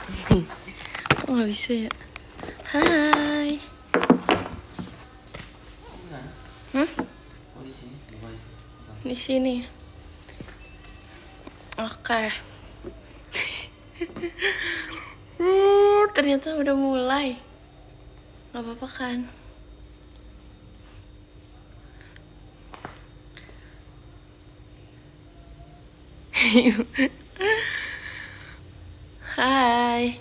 Kok nggak bisa ya? Hai. Oh di sini, Di sini. Oke. Ternyata udah mulai. Gak apa-apa kan? Hai.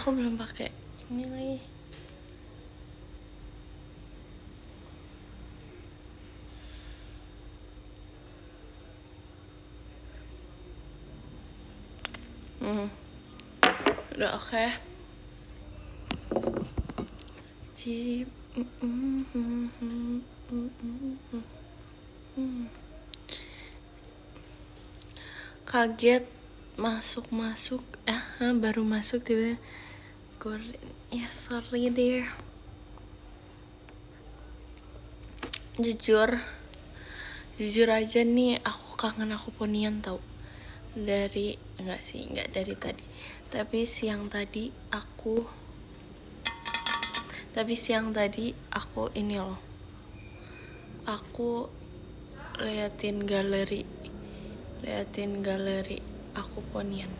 Aku belum pakai ini lagi. Udah oke. Kaget masuk baru masuk tiba ya sorry dear. Jujur aja nih, aku kangen aku ponian tau. Enggak dari tadi, tapi siang tadi aku ini loh, aku liatin galeri aku ponian.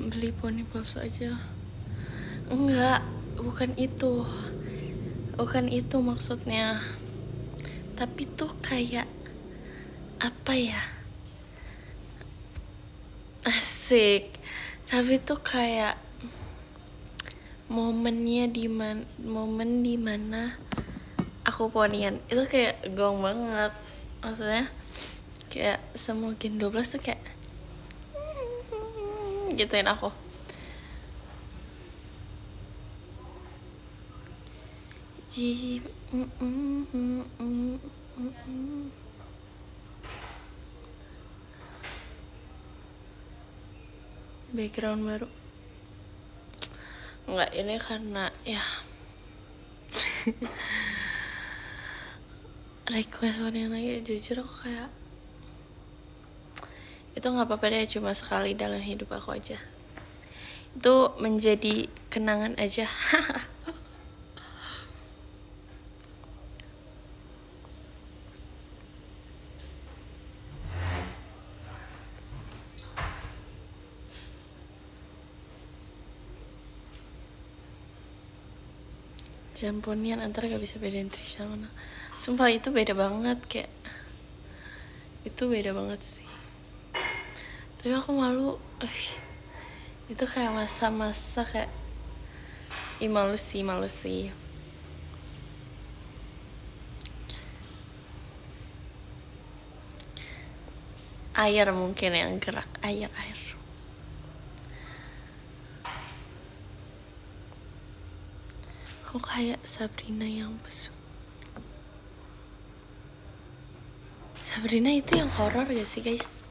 Beli poni palsu aja. Enggak, bukan itu maksudnya. Tapi tuh kayak apa ya, asik. Tapi tuh kayak momen dimana aku ponian itu kayak gong banget. Maksudnya kayak semua Gen 12 tuh kayak gituin aku. Background baru. Enggak, ini karena ya request ponian lagi. Jujur aku kayak itu nggak apa-apa deh, cuma sekali dalam hidup aku aja. Itu menjadi kenangan aja. Jamponian antara gak bisa bedain Trisha mana. Sumpah itu beda banget, kayak itu beda banget sih. Tapi aku malu. Itu kayak masa-masa kayak malu sih. Air mungkin yang gerak, air. Aku kayak Sabrina yang pesu. Sabrina itu yang horor gak sih guys?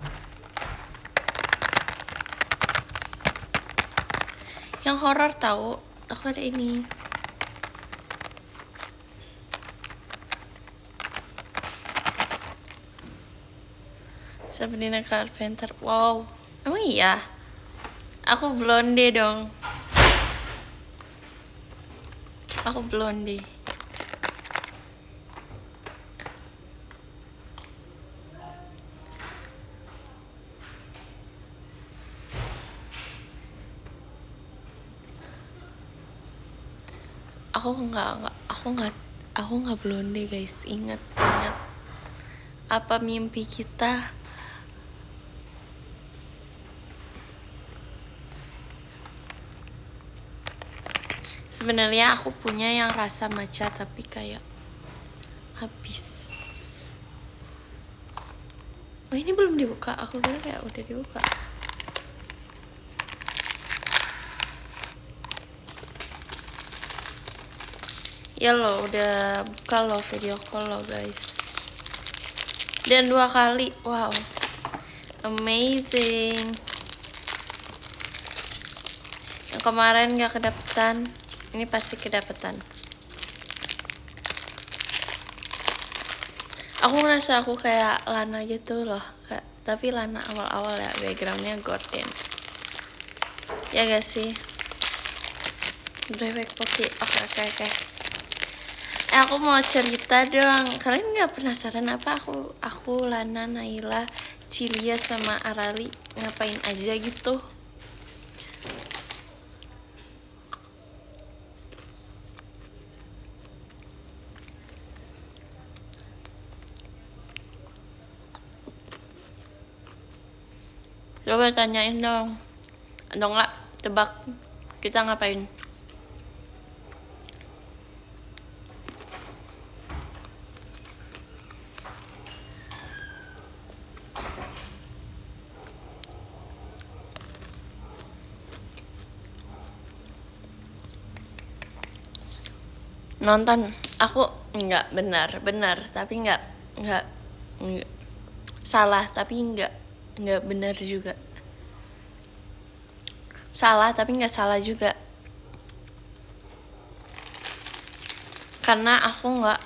Yang horor tahu. Aku ada ini. Sabrina Carpenter. Wow. Emang iya? Aku blonde dong. Aku blonde. Aku nggak blonde guys. Ingat. Apa mimpi kita? Sebenarnya aku punya yang rasa matcha tapi kayak habis. Oh ini belum dibuka. Aku kira kayak udah dibuka. Ya lo udah buka lo video call lo guys. Dan 2 kali. Wow. Amazing. Yang kemarin gak kedapetan, ini pasti kedapetan. Aku ngerasa aku kayak Lana gitu loh, kayak, tapi Lana awal-awal ya, backgroundnya Gordon. Ya gak sih? Brewek Poki. Oke. Aku mau cerita dong. Kalian nggak penasaran apa aku Lana, Naila, Cilia sama Arali ngapain aja gitu? Coba tanyain dong. Atau enggak tebak kita ngapain? Nonton. Aku enggak benar tapi enggak salah tapi enggak benar juga. Salah tapi enggak salah juga. Karena aku enggak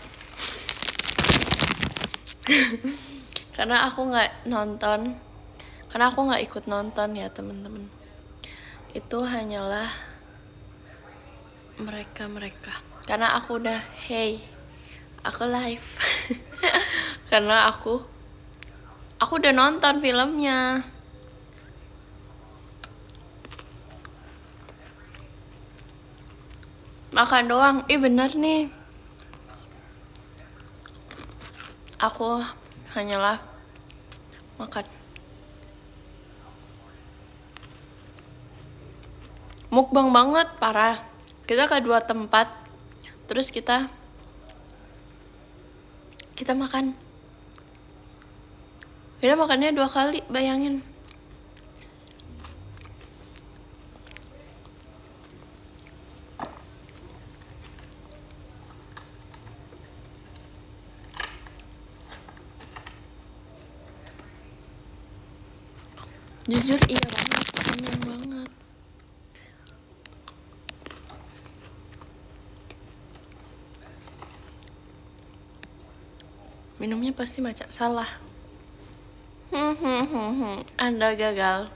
karena aku nggak ikut nonton ya teman-teman. Itu hanyalah mereka. Karena aku udah aku live. Karena aku udah nonton filmnya. Makan doang. Bener nih. Aku hanyalah makan. Mukbang banget, parah. Kita ke 2 tempat, terus kita makan. Kita makannya 2 kali, bayangin. Jujur iya banget, kenyang banget. Minumnya pasti macam salah. Anda gagal.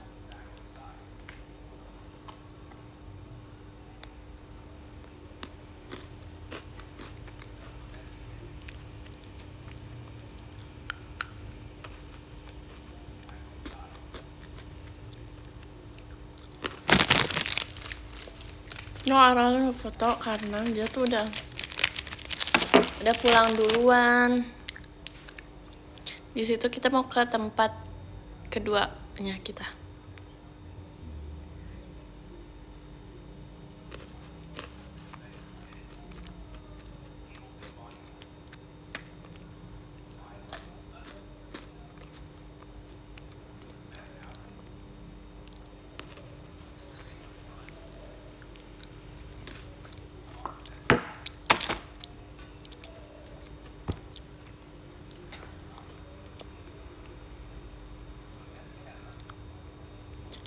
No, Aralnya foto karena dia tuh udah pulang duluan. Di situ kita mau ke tempat keduanya kita.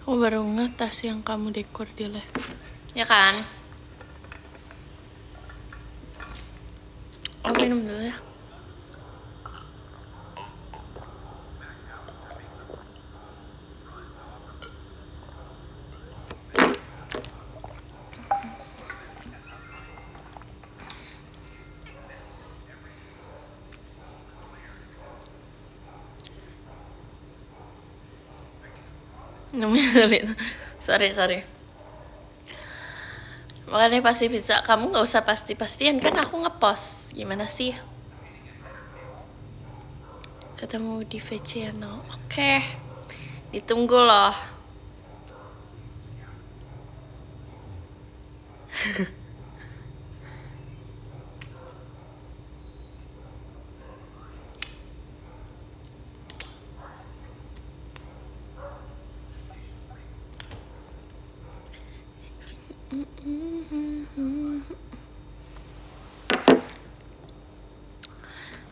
Aku baru ngeh tas yang kamu dekor di live. Ya kan? Aku minum dulu ya. Namanya sulit. Sorry. Makanya pasti pizza. Kamu nggak usah pasti-pastian kan aku ngepost. Gimana sih? Ketemu di VC channel. Oke. Ditunggu loh.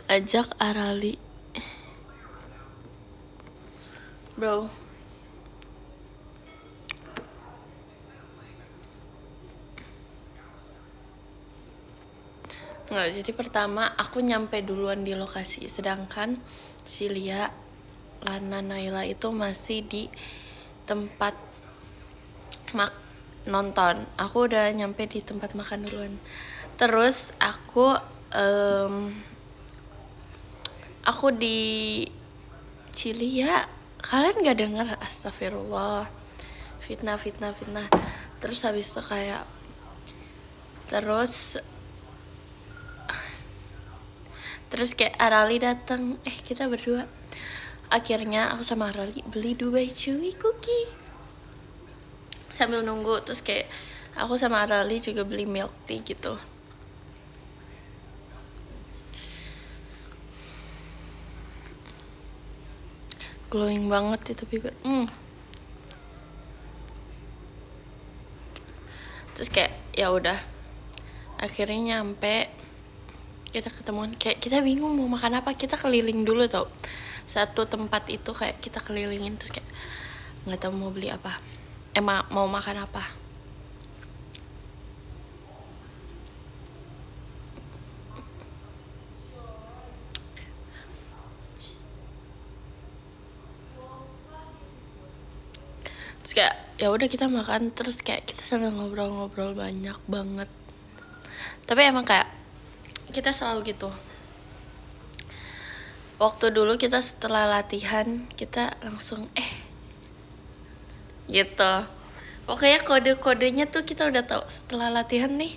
Ajak Arali. Bro. Nggak, jadi pertama aku nyampe duluan di lokasi, sedangkan si Lia, Lana, Naila itu masih di tempat nonton. Aku udah nyampe di tempat makan duluan. Terus aku di Cilia, kalian nggak dengar? Astagfirullah, fitnah. Terus habis itu kayak terus kayak Arali datang, kita berdua. Akhirnya aku sama Arali beli Dubai Chewy cookie sambil nunggu. Terus kayak aku sama Arali juga beli milk tea gitu. Glowing banget itu bibir. Terus kayak ya udah, akhirnya nyampe, kita ketemuan, kayak kita bingung mau makan apa. Kita keliling dulu tau, satu tempat itu kayak kita kelilingin. Terus kayak nggak tahu mau beli apa, mau makan apa. Terus kayak ya udah kita makan, terus kayak kita sambil ngobrol-ngobrol banyak banget. Tapi emang kayak kita selalu gitu. Waktu dulu kita setelah latihan kita langsung gitu. Pokoknya kode-kodenya tuh kita udah tahu setelah latihan nih.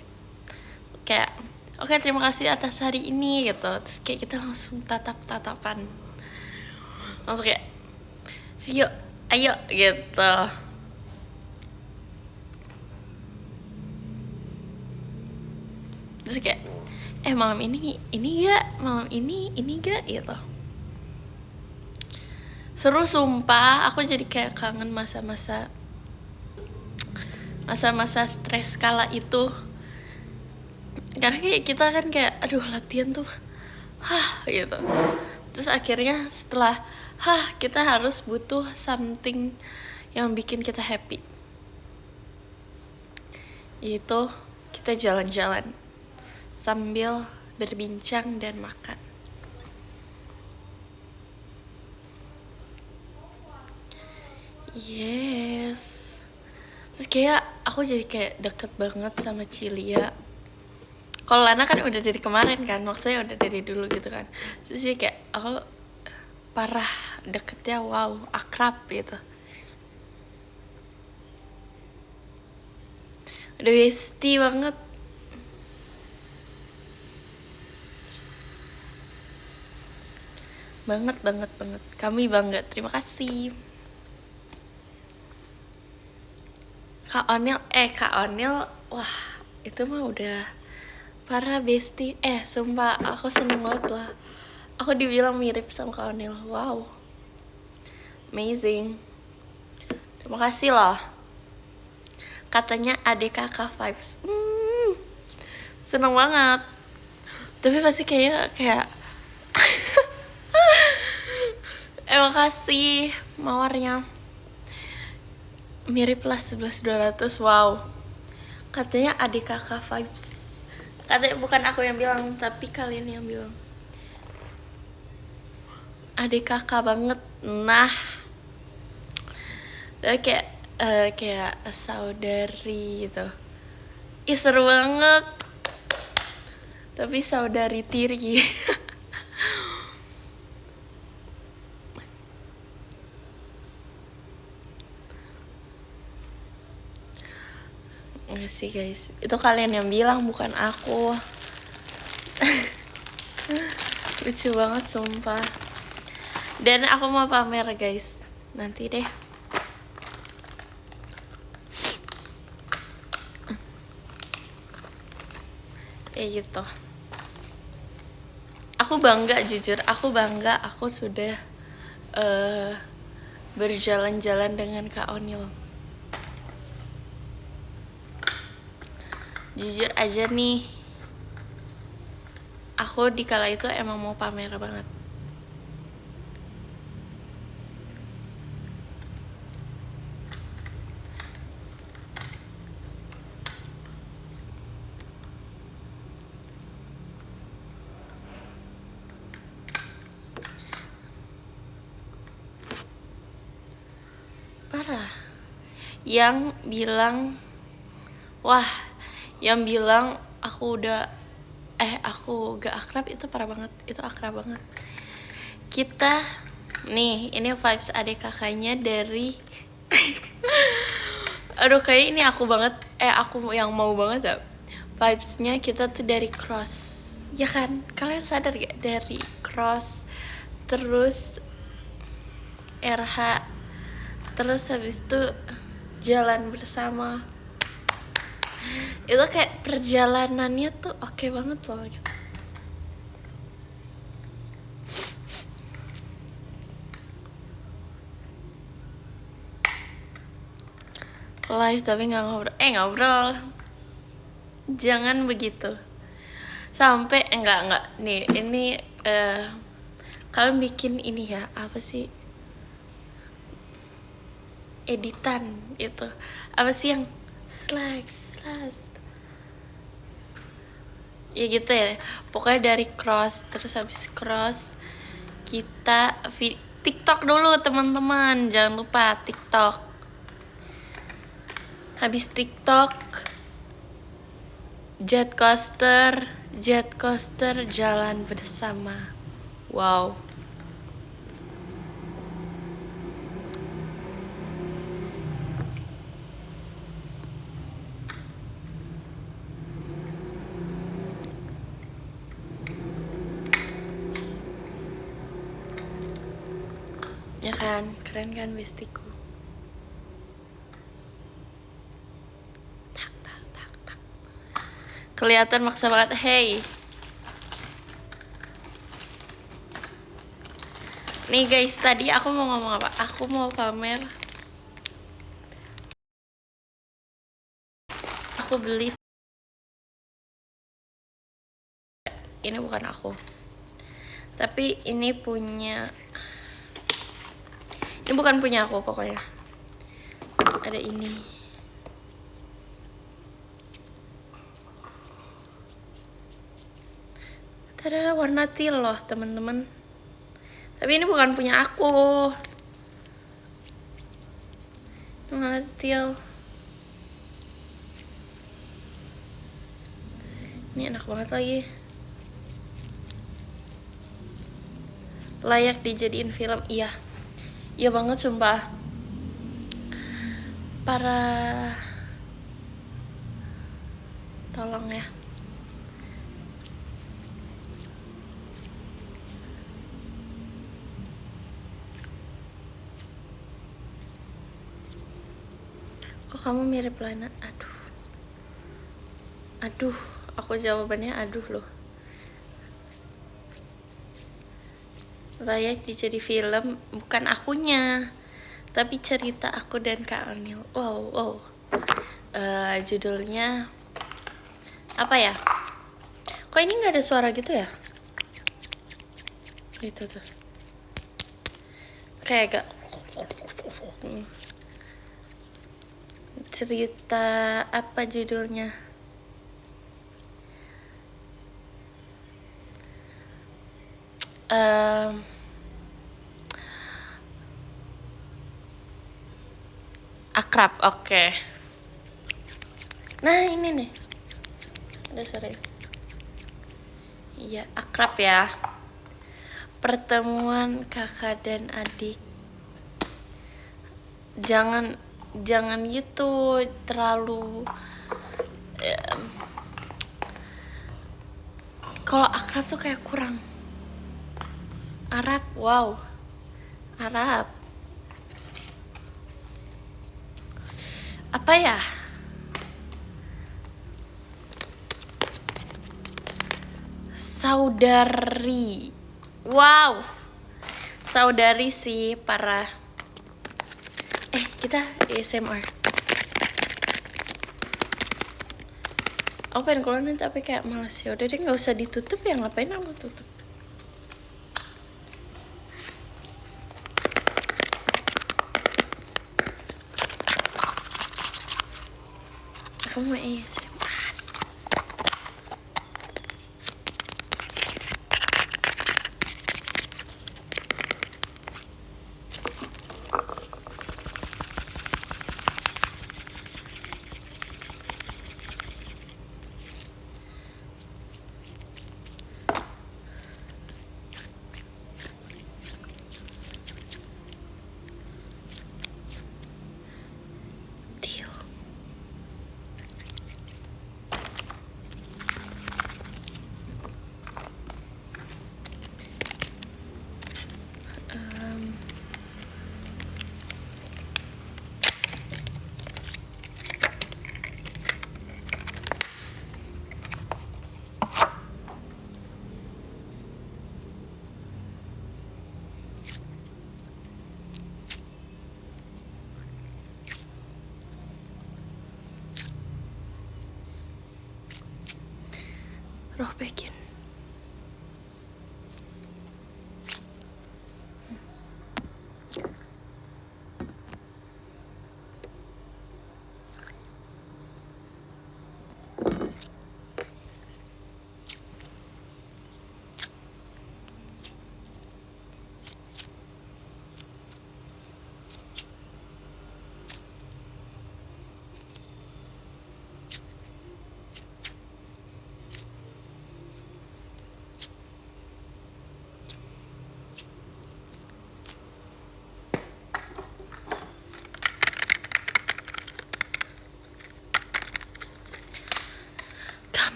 Kayak oke, terima kasih atas hari ini gitu. Terus kayak kita langsung tatap-tatapan. Langsung kayak ayo gitu. Terus kayak malam ini gak, malam ini gak gitu. Seru sumpah, aku jadi kayak kangen masa-masa stres kala itu. Karena kayak kita kan kayak aduh latihan tuh gitu. Terus akhirnya setelah kita harus butuh something yang bikin kita happy, yaitu kita jalan-jalan sambil berbincang dan makan. Yes. Terus kayak aku jadi kayak deket banget sama Cilia. Kalau Lana kan udah dari kemarin kan, maksudnya udah dari dulu gitu kan. Terus jadi kayak aku parah deketnya, wow, akrab gitu. Udah bestie banget. Banget. Kami bangga, terima kasih. Kak Onil, wah itu mah udah parah bestie. Sumpah aku seneng banget lah. Aku dibilang mirip sama Kak Onil, wow, amazing. Terima kasih loh. Katanya adik kakak vibes. Seneng banget. Tapi pasti kayak makasih mawarnya. Mirip lah 11.200, wow. Katanya adik kakak vibes. Katanya bukan aku yang bilang, tapi kalian yang bilang. Adik kakak banget. Nah, tapi kayak saudari gitu. Seru banget. Tapi saudari tiri. Enggak sih guys, itu kalian yang bilang bukan aku. Lucu banget sumpah. Dan aku mau pamer guys, nanti deh. Gitu. Aku bangga, jujur aku bangga. Aku sudah berjalan-jalan dengan Kak Onil. Jujur aja nih, aku di kala itu emang mau pamer banget. yang bilang, wah, yang bilang aku gak akrab, itu parah banget, itu akrab banget. Kita nih, ini vibes adik kakaknya dari aduh kayak ini aku banget, aku yang mau banget ya. Vibesnya kita tuh dari Cross, ya kan? Kalian sadar gak? Dari Cross, terus RH, terus habis itu Jalan Bersama. Itu kayak perjalanannya tuh oke banget loh gitu. Live tapi nggak ngobrol, jangan begitu. Sampai enggak nih, ini kalian bikin ini ya, apa sih, editan itu apa sih yang slash ya gitu ya, pokoknya dari Cross, terus habis Cross kita TikTok dulu teman-teman, jangan lupa TikTok. Habis TikTok Jet Coaster Jalan Bersama. Wow. Ya kan, keren kan bestiku. Tak. Kelihatan maksa banget, hey. Nih guys, tadi aku mau ngomong apa? Aku mau pamer. Aku beli. Ini bukan aku. Tapi ini bukan punya aku pokoknya. Ada ini. Tada, warna teal loh teman-teman. Tapi ini bukan punya aku. Warna teal. Ini enak banget lagi. Layak dijadiin film, iya. Iya banget sumpah. Tolong ya. Kok kamu mirip Lana? Aduh, aku jawabannya aduh loh. Layak dijadi film, bukan akunya, tapi cerita aku dan Kak Anil. Wow. Judulnya apa ya? Kok ini nggak ada suara gitu ya? Itu tuh. Kayak agak cerita apa judulnya? Akrab, oke. Nah ini nih, ada suara. Iya, akrab ya. Pertemuan kakak dan adik. Jangan gitu, terlalu kalau akrab tuh kayak kurang. Arab, wow. Arab. Apa ya? Saudari. Wow. Saudari sih, parah. Kita ASMR. Aku pengen keluar nanti tapi kayak malas, ya udah deh nggak usah ditutup ya, ngapain aku tutup. Aku mau ASMR.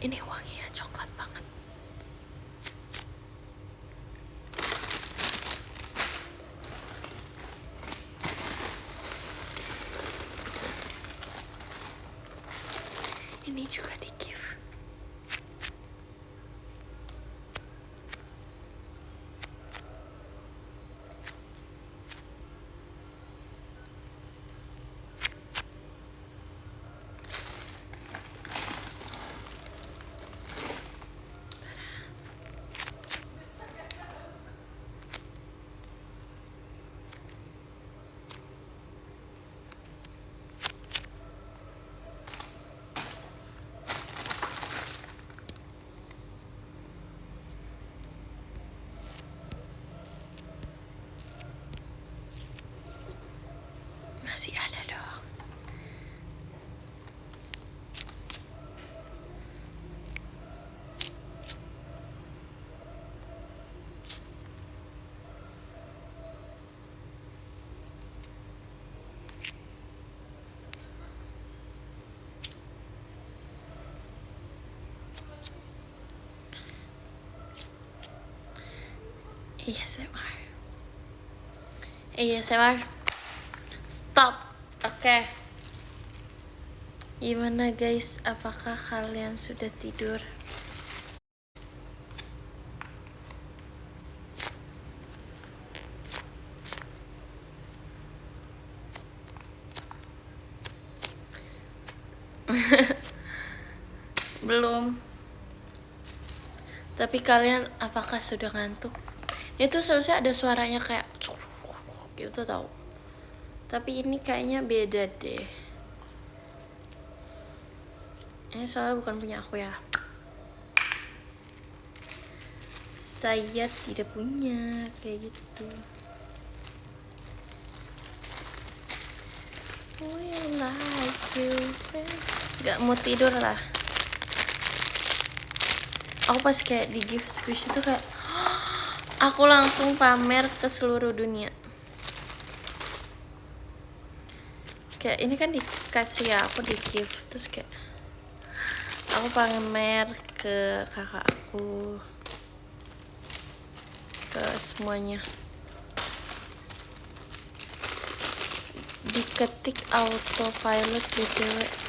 Ini wanginya coklat banget. Ini juga di gift. Masih ada dong. ASMR. ASMR. Stop. Oke. Gimana guys? Apakah kalian sudah tidur? Belum. Tapi kalian apakah sudah ngantuk? Itu seharusnya ada suaranya kayak gitu tau. Tapi ini kayaknya beda deh. Ini soalnya bukan punya aku ya. Saya tidak punya kayak gitu. We like you. Gak mau tidur lah. Aku pas kayak di gift squish itu kayak aku langsung pamer ke seluruh dunia. Kayak ini kan dikasih ya, aku di gift terus kayak aku pamer ke kakak aku, ke semuanya. Diketik autopilot BTW.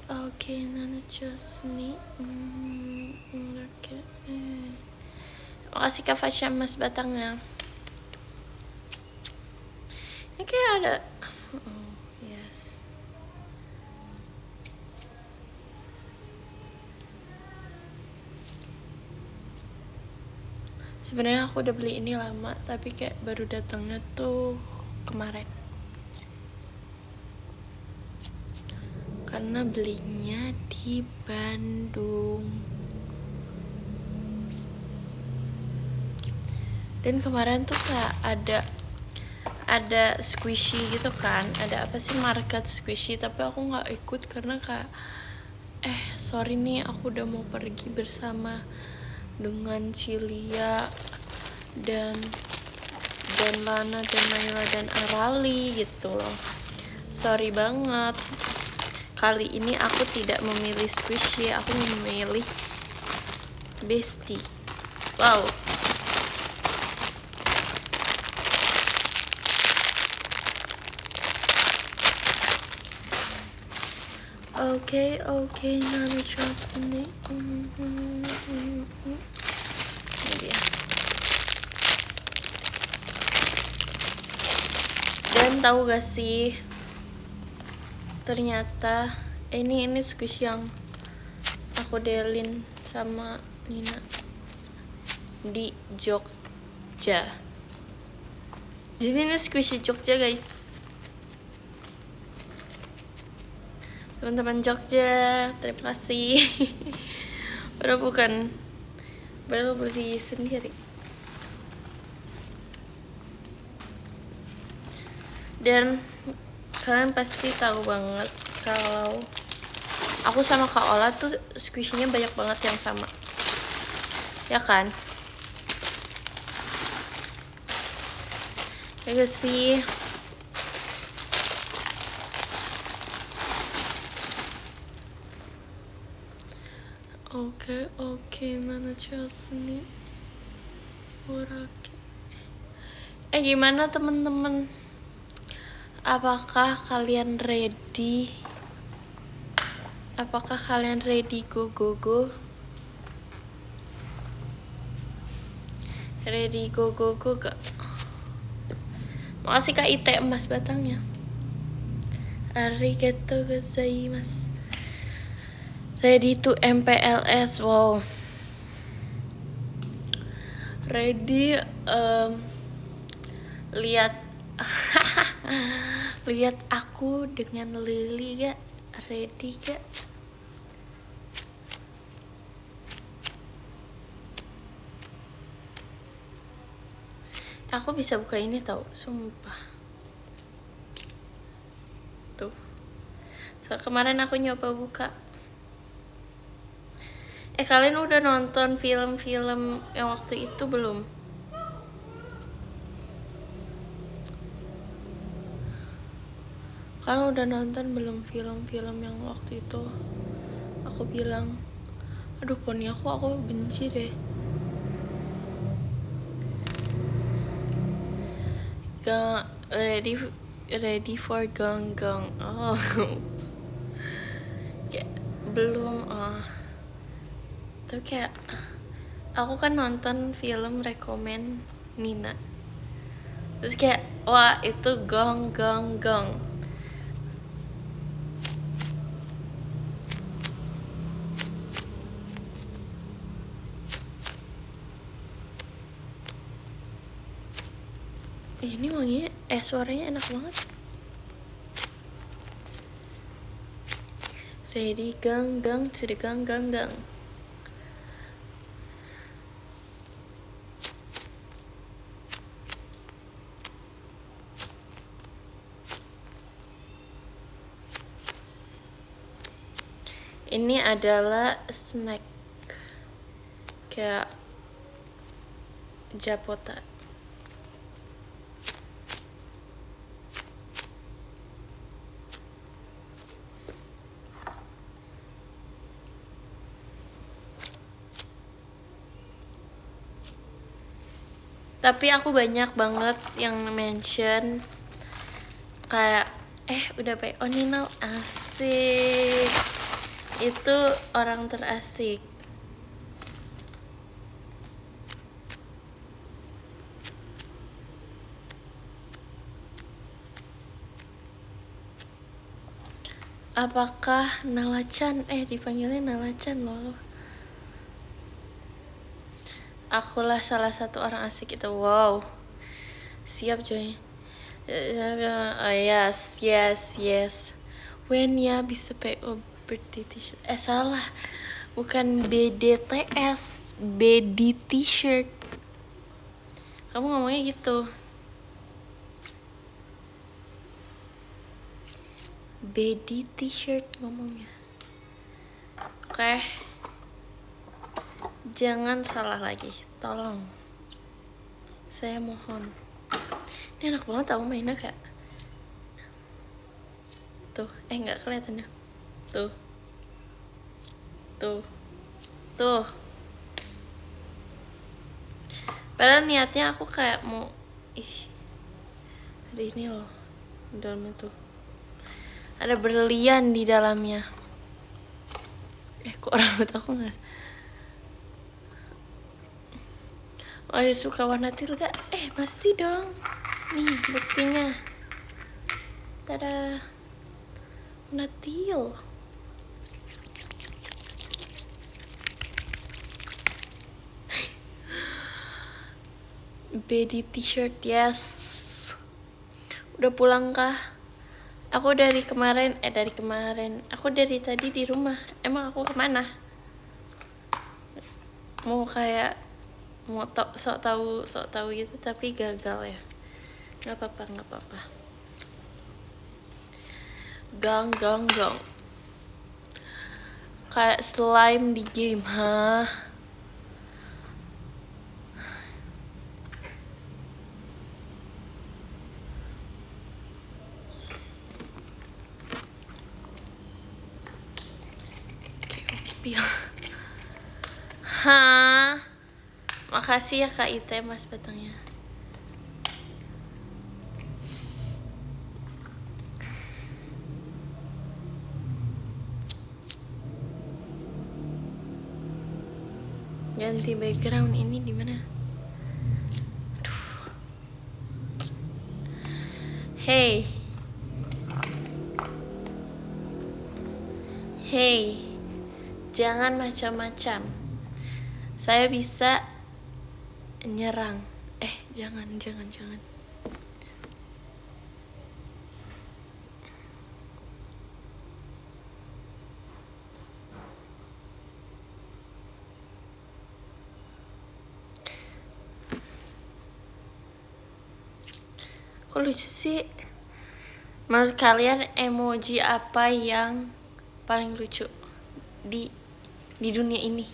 Oke, Nana just need makasih Kak Fasya Mas batangnya. Ini kayak ada yes. Sebenarnya aku udah beli ini lama, tapi kayak baru datangnya tuh kemarin. Karena belinya di Bandung. Dan kemarin tuh kayak ada squishy gitu kan, ada apa sih market squishy, tapi aku nggak ikut karena kayak sorry nih, aku udah mau pergi bersama dengan Cilia dan Lana dan Naila dan Arali gitu loh. Sorry banget. Kali ini aku tidak memilih squishy, aku memilih bestie. Wow. Oke, Nana trust me. Ini dia. Dan tahu gak sih? Ternyata ini squish yang aku delin sama Nina di Jogja. Jadi ini squishy Jogja guys. Teman-teman Jogja, terima kasih. Baru beli sendiri. Dan kalian pasti tahu banget kalau aku sama Kak Ola tuh squishy-nya banyak banget yang sama, ya kan? Ya gak sih? Oke, Nana Chelsea Urake. Gimana temen-temen? Apakah kalian ready? Go? Ready go gak? Makasih Kak Ite emas batangnya. Arigatou gozaimasu. Ready to MPLS. Wow. Ready lihat lihat aku dengan Lily gak? Ready gak? Aku bisa buka ini tau, sumpah. Tuh. So, kemarin aku nyoba buka. Kalian udah nonton film-film yang waktu itu belum? Kalian udah nonton belum film-film yang waktu itu? Aku bilang, aduh poni aku benci deh. Ready for gang. Oh. Kayak belum. Tapi kayak aku kan nonton film rekomen Nina. Terus kayak wah itu gang. Ini wanginya, suaranya enak banget. Ready gang, sudah gang. Ini adalah snack kayak Japota. Tapi aku banyak banget yang mention kayak udah pakai Oninal asik. Itu orang terasik. Apakah Nala-chan? Dipanggilnya Nala-chan loh. Akulah salah satu orang asik itu. Wow. Siap coy. Oh, yes. When ya bisa PO birthday t-shirt. Salah. Bukan BDTS, BD t-shirt. Kamu ngomongnya gitu. BD t-shirt ngomongnya. Oke. Jangan salah lagi, tolong. Saya mohon. Ini enak banget tau mainnya kak. Tuh, nggak kelihatan ya. Tuh. Padahal niatnya aku kayak mau, ada ini loh di dalamnya tuh. Ada berlian di dalamnya. Kok rambut aku nggak? Suka warna teal gak? Pasti dong. Nih buktinya. Tada. Warna teal. Baby t-shirt, yes. Udah pulang kah? Aku dari kemarin. Aku dari tadi di rumah. Emang aku kemana? Mau kayak sok tahu gitu tapi gagal ya. Nggak apa-apa. Gang. Kayak slime di game, ambil. Hah? Makasih ya Kak Ite mas batangnya. Ganti background ini di mana? Aduh. Hey. Hey. Jangan macam-macam. Saya bisa nyerang. Jangan. Kok lucu sih? Menurut kalian emoji apa yang paling lucu di dunia ini?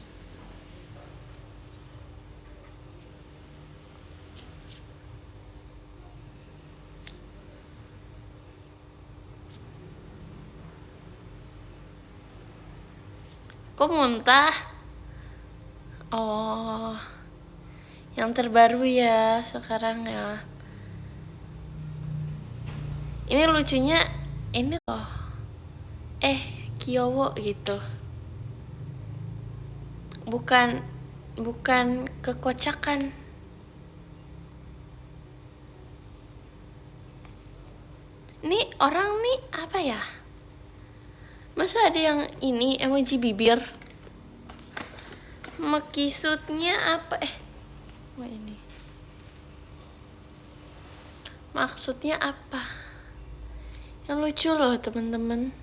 Kok muntah? Oh, yang terbaru ya sekarang ya. Ini lucunya ini loh. Kyowo gitu. Bukan kekocakan. Ini orang nih apa ya? Masa ada yang ini emoji bibir? Maksudnya apa? Ini. Maksudnya apa? Yang lucu loh teman-teman.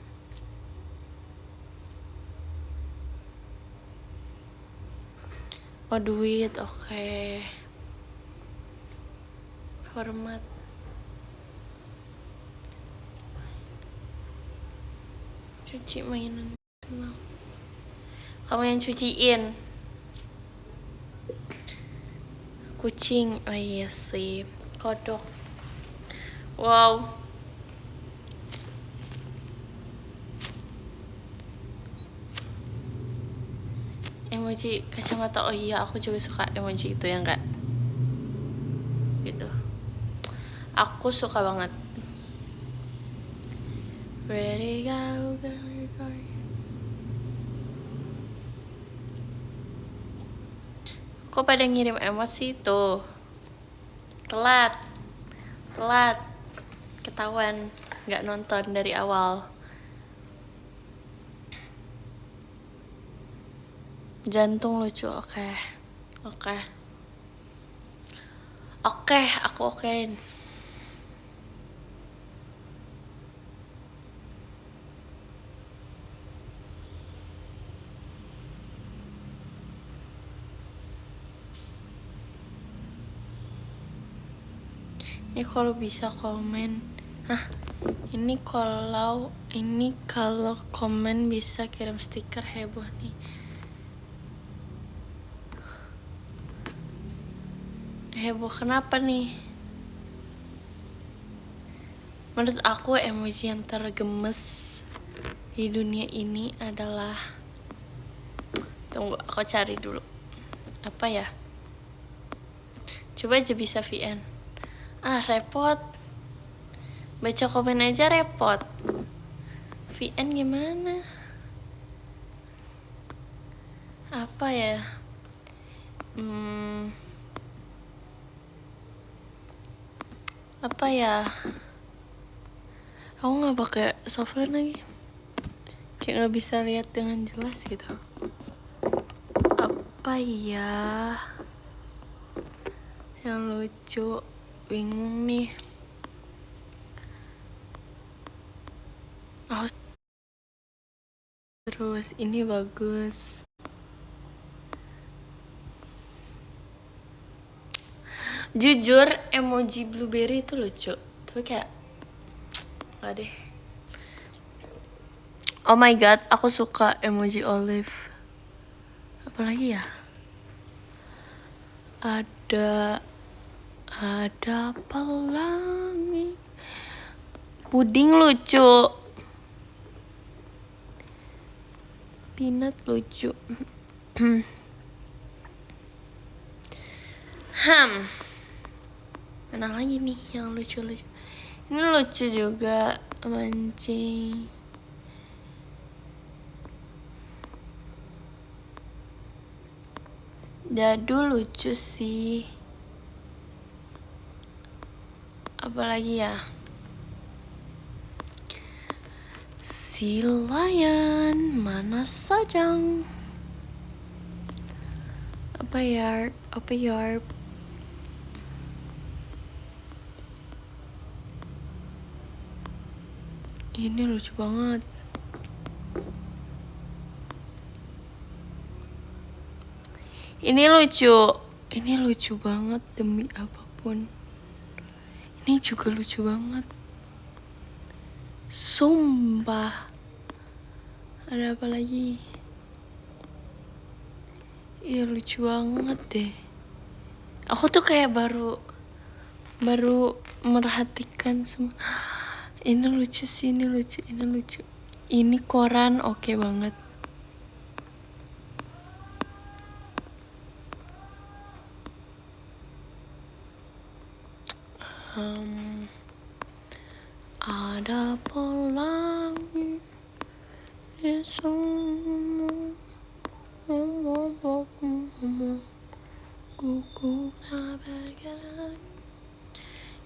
Oh duit, oke. Hormat. Cuci mainan. Kamu yang cuciin. Kucing, oh iya sih. Kodok. Wow. Emoji kacamata, oh iya aku juga suka emoji itu ya enggak? Gitu. Aku suka banget. Ready go. Kok pada ngirim emoji tuh? Telat. Ketahuan nggak nonton dari awal. Jantung lucu, oke. Aku okein. Ini kalau bisa komen. Ini kalau komen bisa kirim stiker heboh nih. Heboh kenapa nih? Menurut aku emoji yang tergemes di dunia ini adalah, tunggu aku cari dulu. Apa ya? Coba aja bisa VN. Repot. Baca komen aja repot. VN gimana? Apa ya? Apa ya? Aku nggak pakai software lagi. Kayak nggak bisa lihat dengan jelas gitu. Apa ya? Yang lucu, bingung nih. Terus ini bagus. Jujur emoji blueberry itu lucu. Tapi kayak nggak deh. Oh my god, aku suka emoji olive. Apalagi ya? Ada apa lagi? Puding lucu. Peanut lucu. Mana lagi nih yang lucu-lucu? Ini lucu juga, mancing. Dadu lucu sih. Apalagi ya? Si Lion, mana sajang? Apa yarp? Ini lucu banget. Ini lucu banget demi apapun. Ini juga lucu banget. Sumpah. Ada apa lagi? Iya lucu banget deh. Aku tuh kayak baru merhatikan semua. Ini lucu sih, ini lucu. Ini koran oke banget. Ada pelangi di semua gugup bergerak.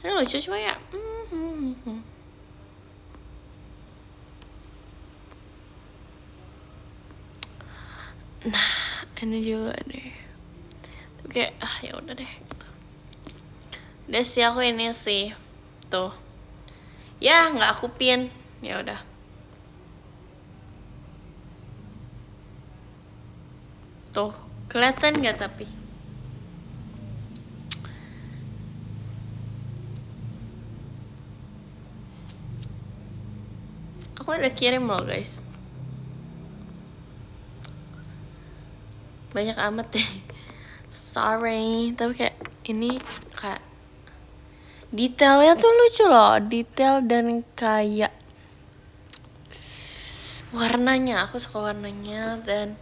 Ini lucu cuma ya. Nah, ini juga deh. Tapi kayak ya udah deh. Udah sih aku ini sih. Tuh. Ya, nggak aku pin. Ya udah. Tuh, kelihatan nggak tapi? Aku udah kirim loh guys. Banyak amat deh. Sorry, tapi kayak ini kayak detailnya tuh lucu loh, detail dan kayak warnanya, aku suka warnanya dan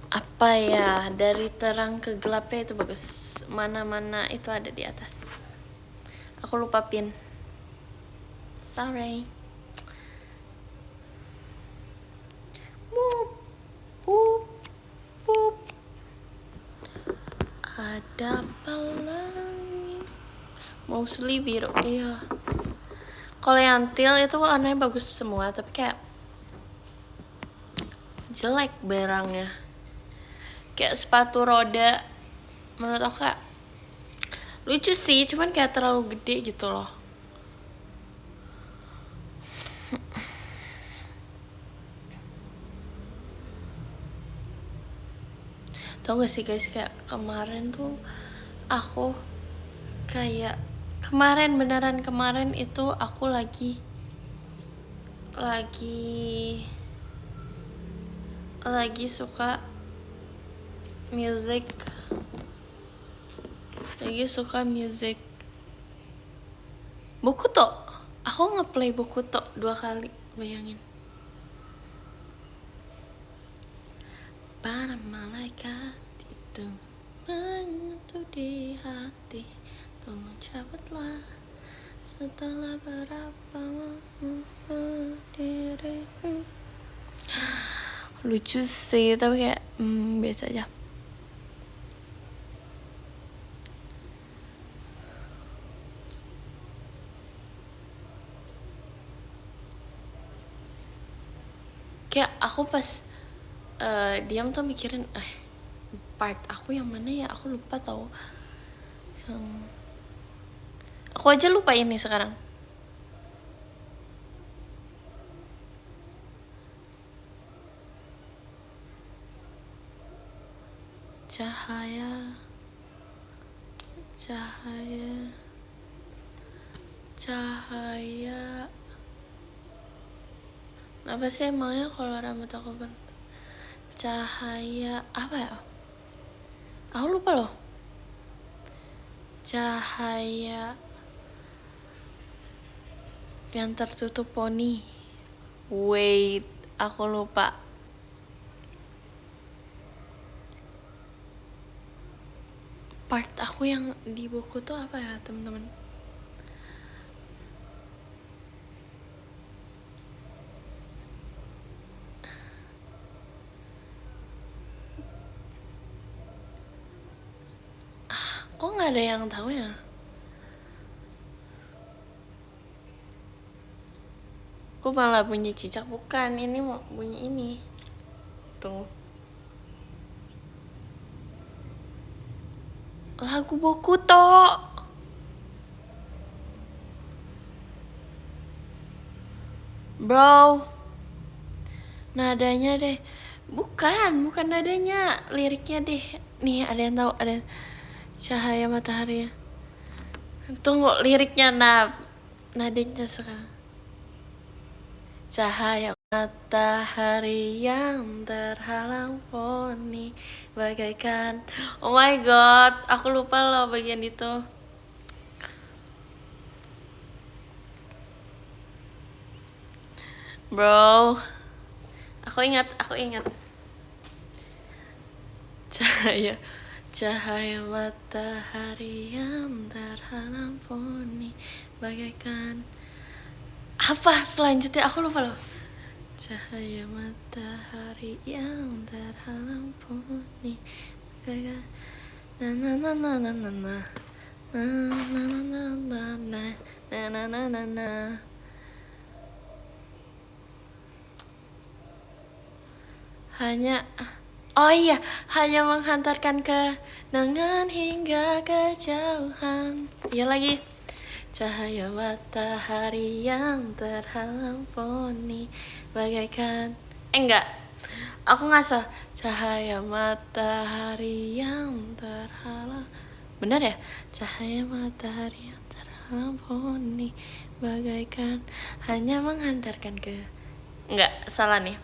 apa ya, dari terang ke gelapnya itu bagus. Mana-mana itu ada di atas. Aku lupa pin. Sorry. Boop. Ada pelangi. Mostly biru. Iya. Kalau yang teal itu warnanya bagus semua, tapi kayak jelek barangnya. Kayak sepatu roda, menurut aku kayak lucu sih, cuman kayak terlalu gede gitu loh. Tau gak sih guys, kayak kemarin tuh aku kayak kemarin itu aku lagi suka music Bokuto. Aku ngeplay Bokuto 2 kali, bayangin. Para malaikat itu menyentuh di hati, tolong cabutlah setelah berapa berdiri. Lucu sih, tapi kayak biasa aja. Kayak aku pas diam tuh mikirin part aku yang mana ya, aku lupa tau. Aku aja lupa ini sekarang. Cahaya. Apa sih emangnya kalau rambut aku cahaya apa ya? Aku lupa loh. Cahaya yang tertutup poni. Wait, aku lupa. Aku yang di buku tuh apa ya teman-teman? Kok nggak ada yang tahu ya? Aku malah bunyi cicak, bukan, ini mau bunyi ini. Tuh. Lagu Bokuto. Bro. Nadanya deh. Bukan nadanya, liriknya deh. Nih, ada yang tahu, ada cahaya matahari. Tunggu liriknya, nadanya sekarang. Cahaya matahari yang terhalang poni bagaikan. Oh my god, aku lupa loh bagian itu. Bro, aku ingat. Cahaya matahari yang terhalang poni bagaikan. Apa selanjutnya? Aku lupa loh. Cahaya matahari yang terhalang poni bagaikan. Na na na na na na na na na na na na na na na. Hanya menghantarkan kenangan hingga kejauhan. Iya lagi. Cahaya matahari yang terhalang poni bagaikan. Enggak, aku ngasah. Cahaya matahari yang terhalang. Benar ya? Cahaya matahari yang terhalang poni bagaikan. Hanya menghantarkan ke. Enggak, salah nih.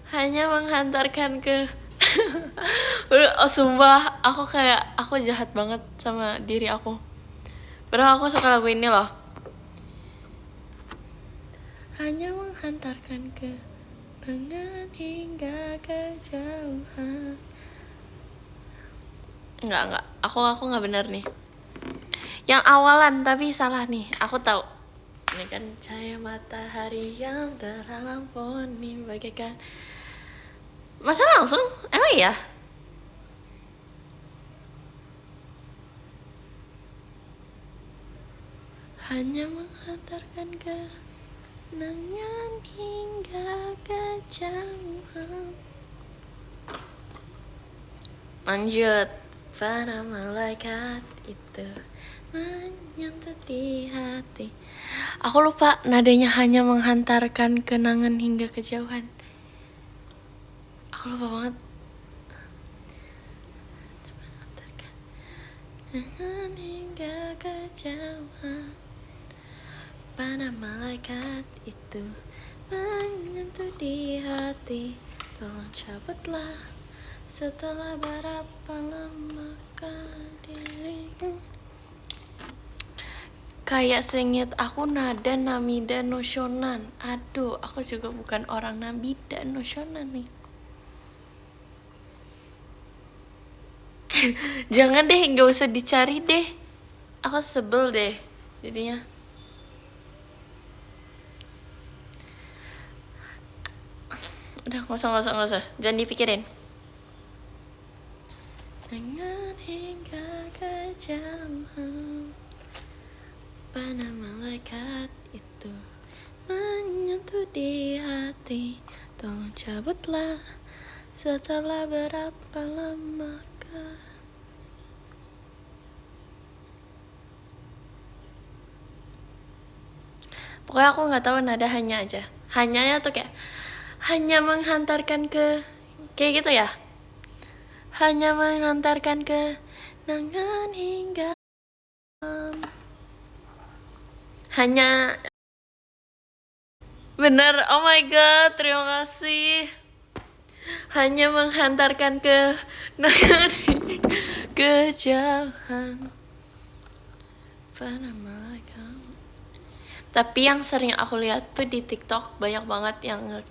Hanya menghantarkan ke. Oh sumpah, aku jahat banget sama diri aku. Padahal aku suka lagu ini loh. Hanya menghantarkan ke dengan hingga kejauhan. Enggak. Aku nggak benar nih. Yang awalan tapi salah nih. Aku tahu. Ini kan cahaya matahari yang terhalang poni bagaikan. Masa langsung? Emang ya? Hanya menghantarkan kenangan hingga kejauhan. Lanjut. Para malaikat itu menyentuh di hati. Aku lupa nadanya. Hanya menghantarkan kenangan hingga kejauhan. Aku lupa banget. Kenangan hingga kejauhan. Para malaikat itu menyentuh di hati. Tolong cabutlah. Setelah berapa lama dirimu. Kayak seinget aku nada Namida no Shonan. Aduh, aku juga bukan orang Namida no Shonan nih. Jangan deh, gak usah dicari deh. Aku sebel deh jadinya. Udah, gak usah. Jangan dipikirin. Dengan hingga kejauhan. Pada malaikat itu menyentuh di hati. Tolong cabutlah. Setelah berapa lama. Pokoknya aku nggak tahu nada hanya aja. Hanyanya tuh kayak hanya menghantarkan ke, kayak gitu ya. Hanya menghantarkan ke kenangan hingga. Hanya. Bener, oh my god, terima kasih. Hanya menghantarkan ke kenangan kejauhan. Pada malaikat. Tapi yang sering aku lihat tuh di TikTok banyak banget yang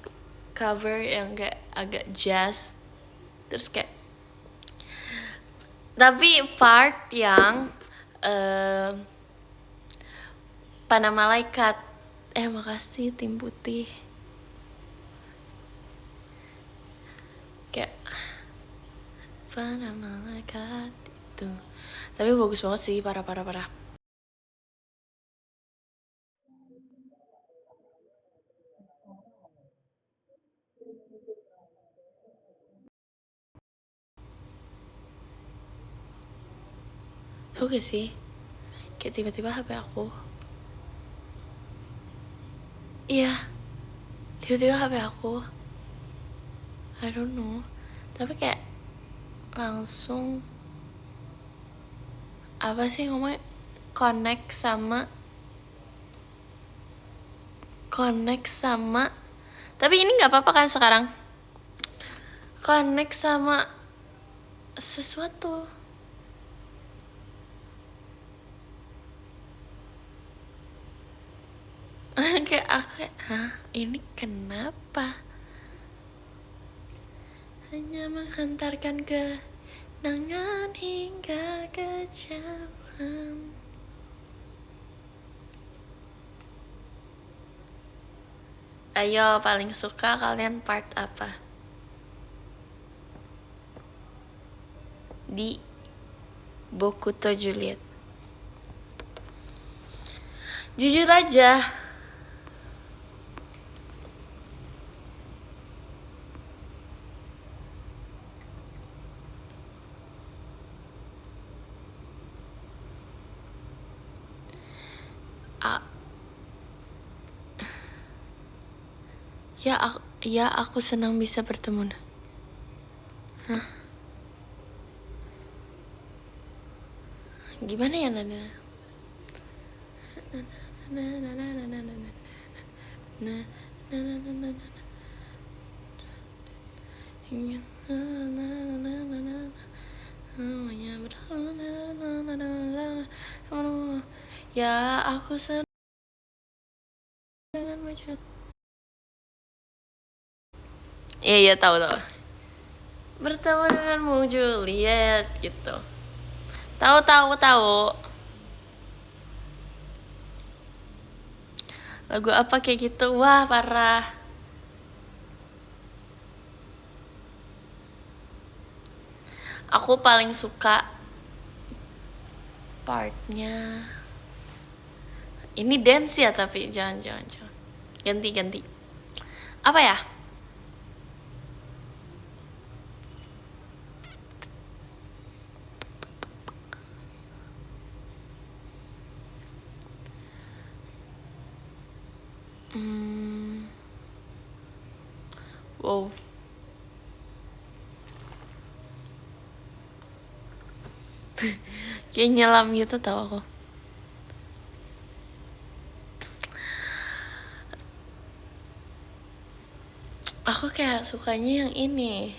cover yang kayak agak jazz, terus kayak tapi part yang Panah Malaikat. Makasih tim putih. Kayak Panah Malaikat itu. Tapi bagus banget sih, parah. Oke sih, kayak tiba-tiba HP aku. Iya, tiba-tiba HP aku. I don't know. Tapi kayak langsung apa sih ngomongnya, connect sama tapi ini nggak apa-apa kan sekarang, connect sama sesuatu. Kayak aku kayak, hah, ini kenapa? Hanya menghantarkan kenangan hingga kejauhan. Ayo, paling suka kalian part apa di Bokuto Juliet? Jujur aja, aku senang bisa bertemu. Hah? Gimana ya Nana? Ya, aku senang dengan wajah. Iya, tahu. Bertemu denganmu Juliet gitu. Tahu. Lagu apa kayak gitu? Wah, parah. Aku paling suka partnya ini dance ya, tapi jangan. Ganti. Apa ya? Wow. Kayak nyelam gitu tau aku. Aku kayak sukanya yang ini.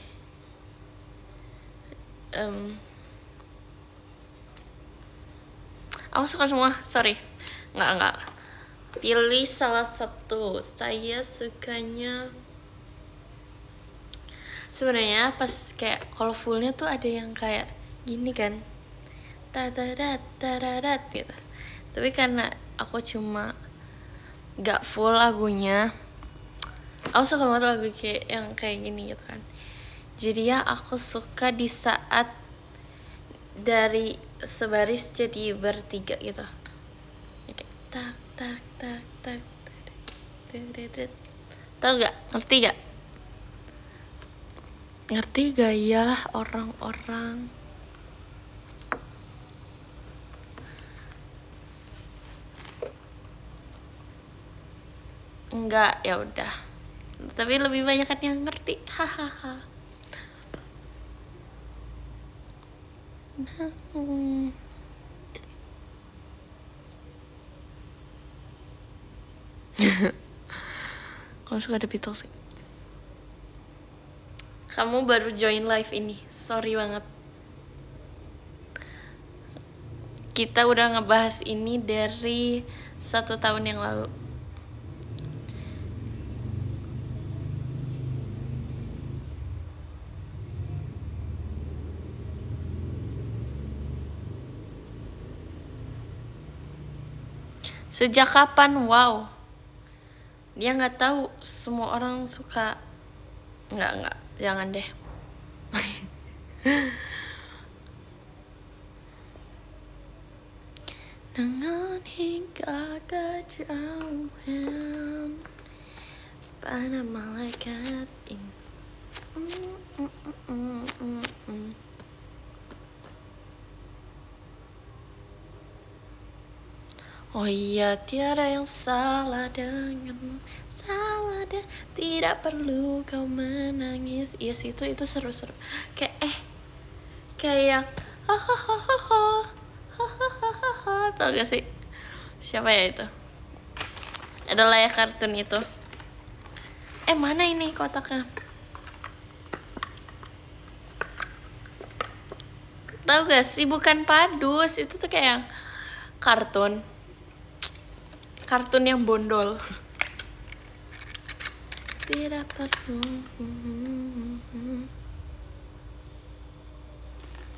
Aku suka semua, sorry. Enggak. Pilih salah satu. Saya sukanya sebenarnya pas kayak kalau fullnya tuh ada yang kayak gini kan, tadadat gitu. Tapi karena aku cuma gak full lagunya, aku suka banget lagu kayak yang kayak gini gitu kan. Jadi ya aku suka di saat dari sebaris jadi bertiga gitu. Kayak tak. Tahu gak? Ngerti gak ya orang-orang? Enggak, ya udah. Tapi lebih banyak kan yang ngerti. Hahaha. Kamu suka The Beatles sih? Kamu baru join live ini, sorry banget. Kita udah ngebahas ini dari 1 tahun yang lalu. Sejak kapan? Wow. Dia nggak tahu semua orang suka. Nggak, jangan deh. Dengan hingga kejauhan pada malaikat ini. Oh iya, tiada yang salah denganmu. Tidak perlu kau menangis. Iya sih, itu seru-seru. Kayak tau gak sih siapa ya itu? Adalah ya kartun itu. Mana ini kotaknya? Tahu gak sih, bukan padus, itu tuh kayak kartun yang bondol. Tidak perlu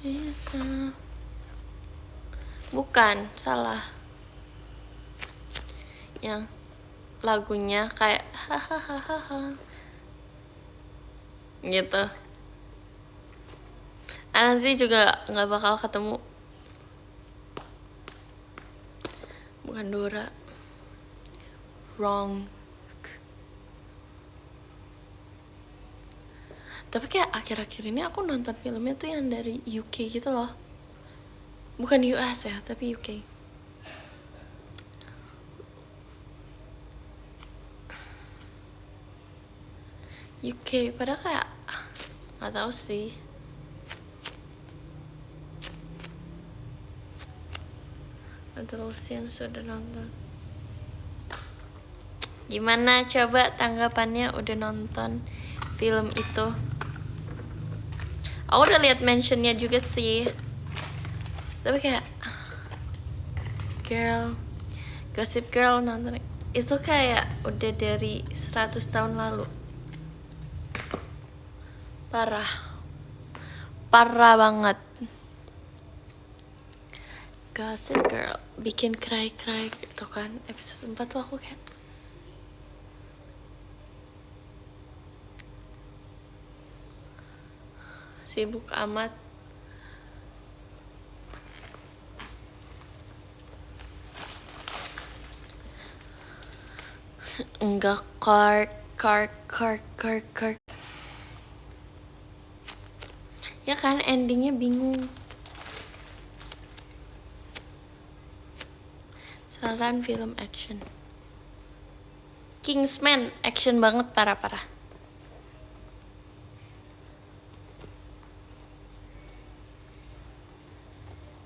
bisa. Bukan, salah. Yang lagunya kayak hahaha gitu. Nanti juga nggak bakal ketemu. Bukan Dora. Wrong. Tapi kayak akhir-akhir ini aku nonton filmnya tuh yang dari UK gitu loh. Bukan US ya, tapi UK. UK, padahal kayak nggak tahu sih. Terusin sudah nonton. Gimana coba tanggapannya udah nonton film itu? Aku udah lihat mentionnya juga sih. Tapi kayak Gossip Girl nonton itu kayak udah dari 100 tahun lalu. Parah banget. Gossip Girl bikin cry gitu kan. Episode 4 tuh aku kayak sibuk amat. Enggak, Clark. Ya kan, endingnya bingung. Saran film action. Kingsman, action banget, parah.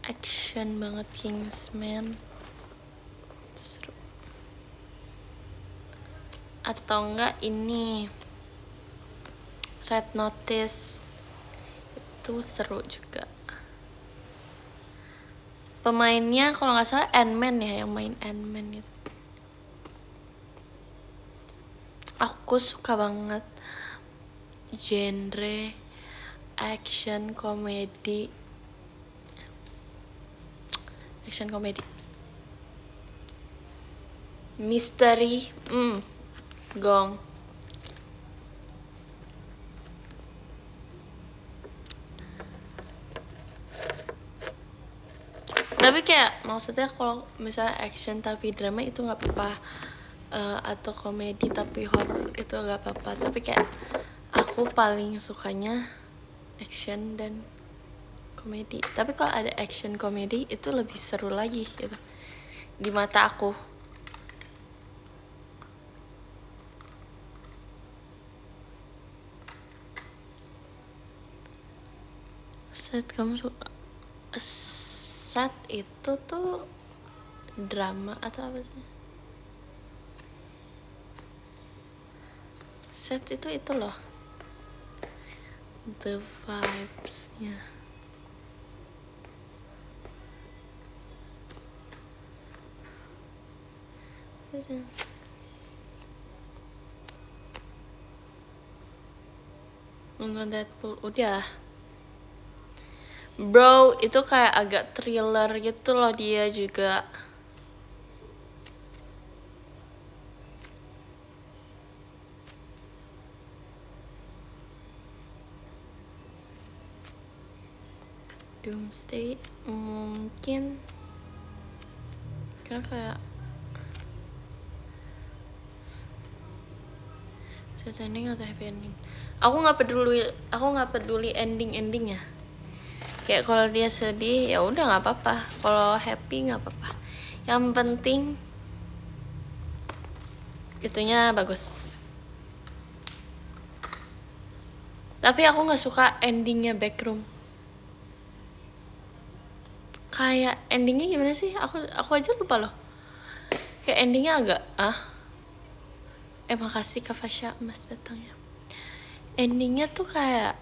Action banget Kingsman. Seru. Atau enggak ini Red Notice. Itu seru juga. Pemainnya kalau nggak salah Ant-Man ya, yang main Ant-Man gitu. Aku suka banget genre action komedi. Misteri, gong. Tapi kayak maksudnya kalau misalnya action tapi drama itu nggak apa-apa, atau komedi tapi horror itu nggak apa-apa. Tapi kayak aku paling sukanya action dan komedi. Tapi kalau ada action komedi itu lebih seru lagi gitu di mata aku. Set itu tuh drama atau apa sih? Set itu loh, the vibes-nya. Nonton Deadpool udah. Bro, itu kayak agak thriller gitu loh dia juga. Doomsday mungkin karena kayak sad ending atau happy ending. Aku nggak peduli endingnya. Kayak kalau dia sedih ya udah nggak apa-apa, kalau happy nggak apa-apa. Yang penting itunya bagus. Tapi aku nggak suka endingnya Backroom. Kayak endingnya gimana sih? Aku aja lupa loh. Kayak endingnya agak makasih Kak Fasya Mas datangnya. Endingnya tuh kayak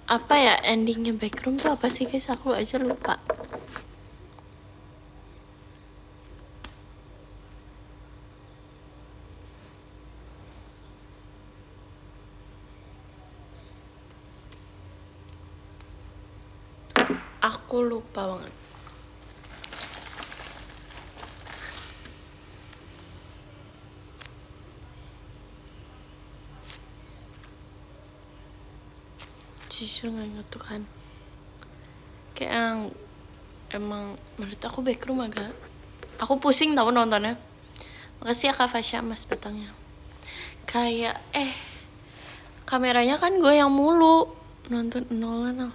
apa ya, endingnya Backroom tuh apa sih guys? Aku aja lupa. Aku lupa banget. Jujur gak inget tuh kan. Kayak yang emang menurut aku Backroom agak, aku pusing tau nontonnya. Makasih ya Kak Fasya Mas datangnya. Kayak kameranya kan gue yang mulu nonton Nolan.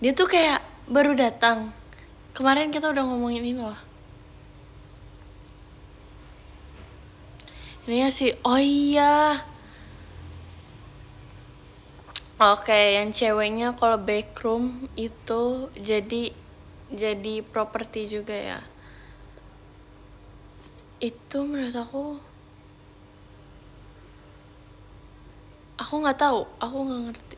Dia tuh kayak baru datang. Kemarin kita udah ngomongin ini loh. Ini ya sih, oh iya. Oke, yang ceweknya kalau Backroom itu jadi properti juga ya. Itu menurut aku nggak tahu, aku nggak ngerti.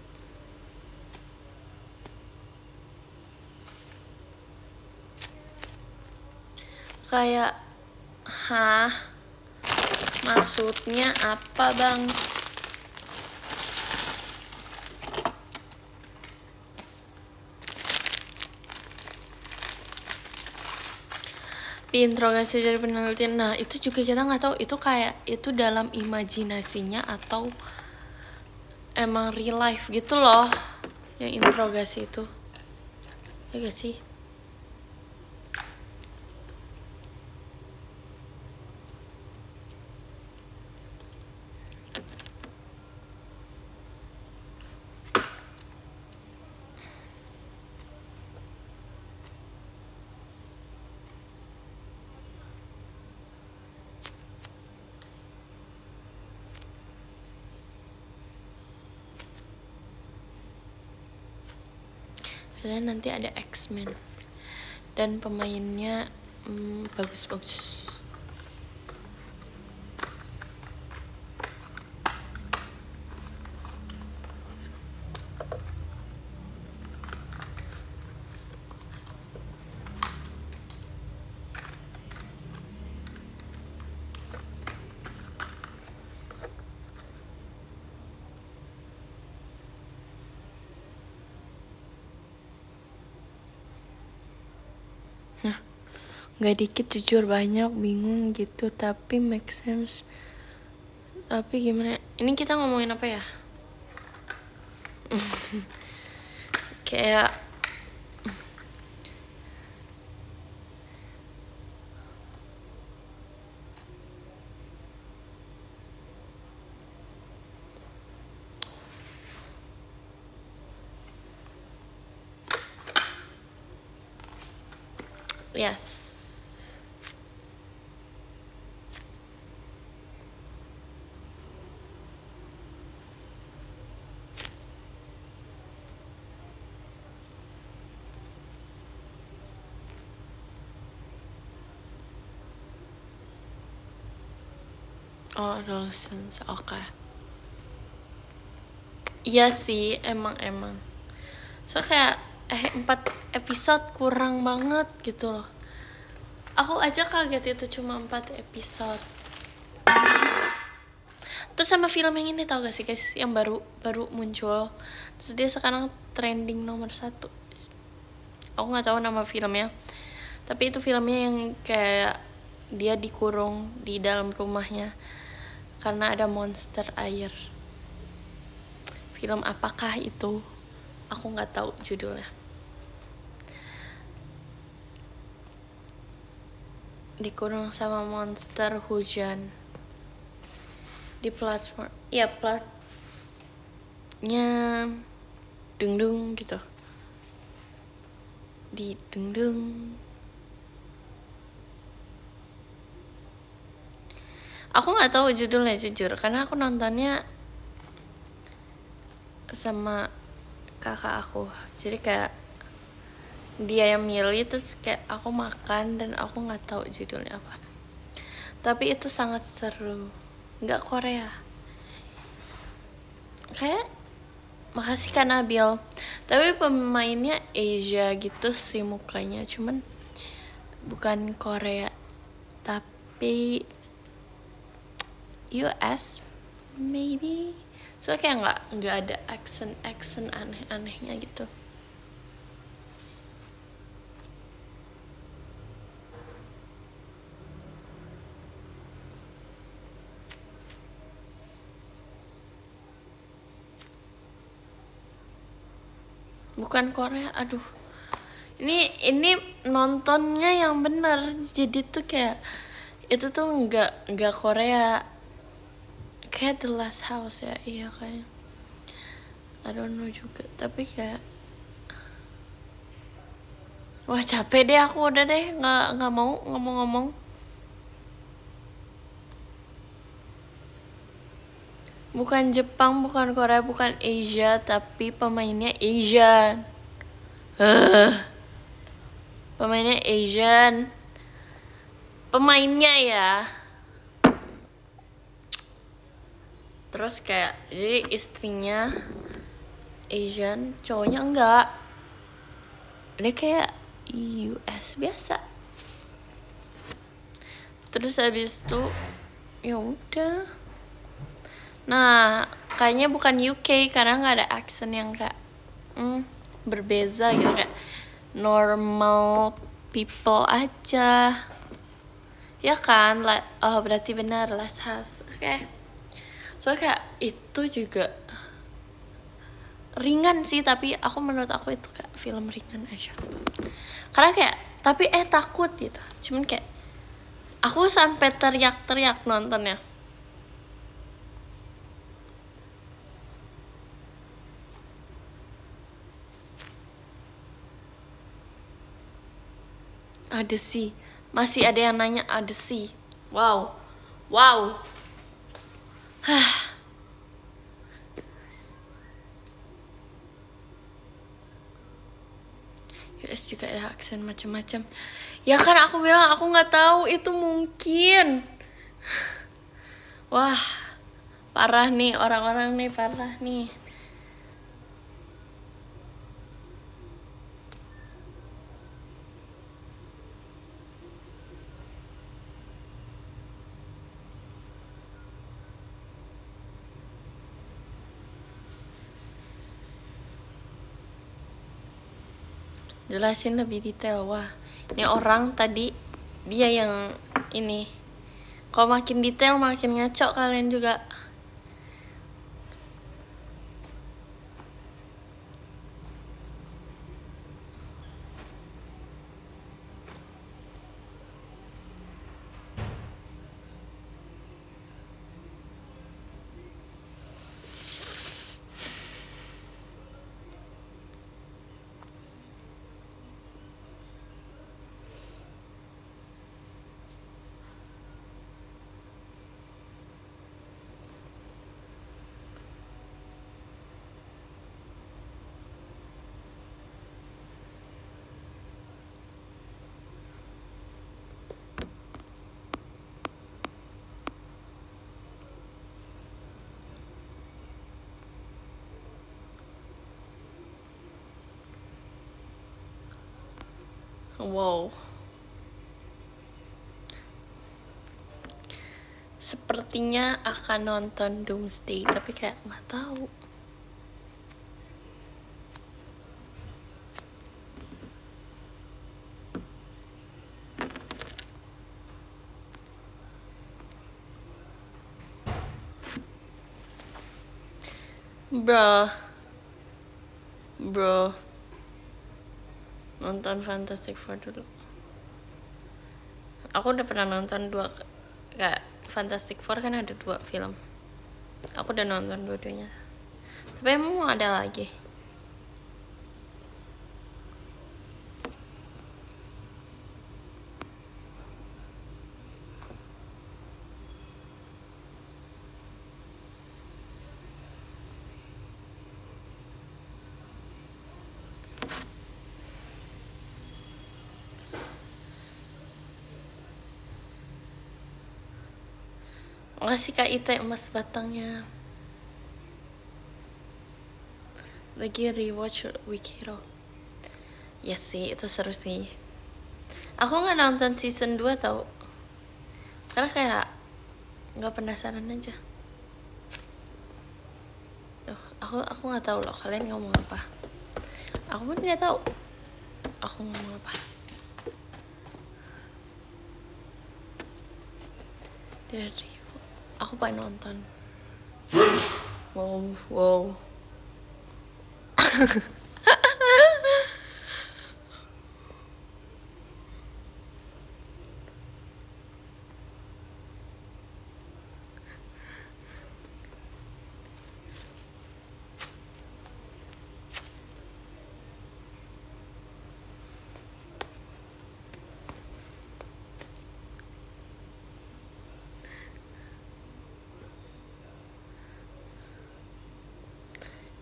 Kayak, maksudnya apa bang? Diinterogasi dari peneliti. Nah itu juga kita nggak tahu itu kayak itu dalam imajinasinya atau emang real life gitu loh yang interogasi itu, ya gak sih? Kalian nanti ada X-Men dan pemainnya bagus-bagus. Nah, gak dikit jujur, banyak, bingung gitu, tapi make sense. Tapi gimana? Ini kita ngomongin apa ya? Kayak yes. Oh, adolescence, oke. Iya sih, emang. So kayak 4 episode kurang banget gitu loh. Aku aja kaget itu cuma 4 episode. Terus sama film yang ini tau gak sih guys, yang baru muncul. Terus dia sekarang trending nomor 1. Aku nggak tahu nama filmnya. Tapi itu filmnya yang kayak dia dikurung di dalam rumahnya. karena ada monster air. Film apakah itu? Aku nggak tahu judulnya. Dikurung sama monster hujan di platform, ya platnya dung gitu, di dung. Aku nggak tahu judulnya jujur, karena aku nontonnya sama kakak aku, jadi kayak dia yang milih, terus kayak aku makan dan aku nggak tahu judulnya apa. Tapi itu sangat seru, nggak Korea. Kayak makasih Kak Nabil. Tapi pemainnya Asia gitu sih mukanya, cuman bukan Korea, tapi US maybe. So kayak nggak ada accent aneh-anehnya gitu. Bukan Korea, aduh. Ini nontonnya yang benar. Jadi tuh kayak itu tuh nggak Korea. Kayak The Last House ya, iya kayak. I don't know juga, tapi kayak wah capek deh aku, udah deh nggak mau ngomong-ngomong. Bukan Jepang, bukan Korea, bukan Asia, tapi pemainnya Asian. Pemainnya Asian. Pemainnya ya. Terus kayak jadi istrinya Asian, cowoknya enggak. Dia kayak US biasa. Terus habis itu ya udah. Nah, kayaknya bukan UK karena nggak ada accent yang kayak berbeza gitu, kayak normal people aja. Ya kan? Oh, berarti benar Last House. Oke. So kayak itu juga ringan sih, tapi menurut aku itu kayak film ringan aja. Karena kayak tapi takut gitu. Cuman kayak aku sampai teriak-teriak nontonnya. Ada sih. Masih ada yang nanya ada sih. Wow. US juga ada aksen macam-macam. Ya kan aku bilang aku nggak tahu itu mungkin. Wah, parah nih orang-orang nih, parah nih. Jelasin lebih detail. Wah, ini orang tadi dia yang ini. Kalau makin detail makin ngaco kalian juga. Wow. Sepertinya akan nonton Doomsday, tapi kayak nggak tahu. Bro, nonton Fantastic Four dulu. Aku udah pernah nonton kayak Fantastic Four kan ada 2 film. Aku udah nonton dua-duanya. Tapi emang mau ada lagi. Makasih Kak Ite emas batangnya. Lagi rewatch Weak Hero. Ya sih, itu seru sih. Aku nggak nonton season 2 tau. Karena kayak nggak penasaran aja. Aku nggak tahu loh kalian ngomong apa. Aku pun nggak tahu. Aku ngomong apa. Dari aku pengen nonton. Wow.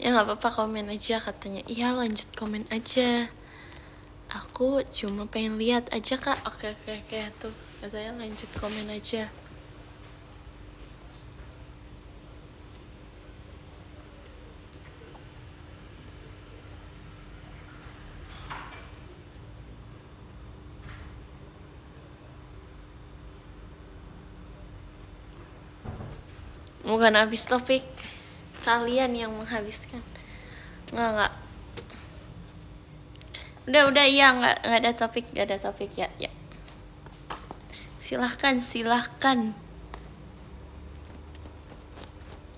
Ya nggak apa-apa, komen aja katanya. Iya lanjut komen aja. Aku cuma pengen lihat aja Kak. Oke tuh katanya lanjut komen aja. Bukan habis topik, kalian yang menghabiskan. Nggak. Udah iya nggak ada topik ya.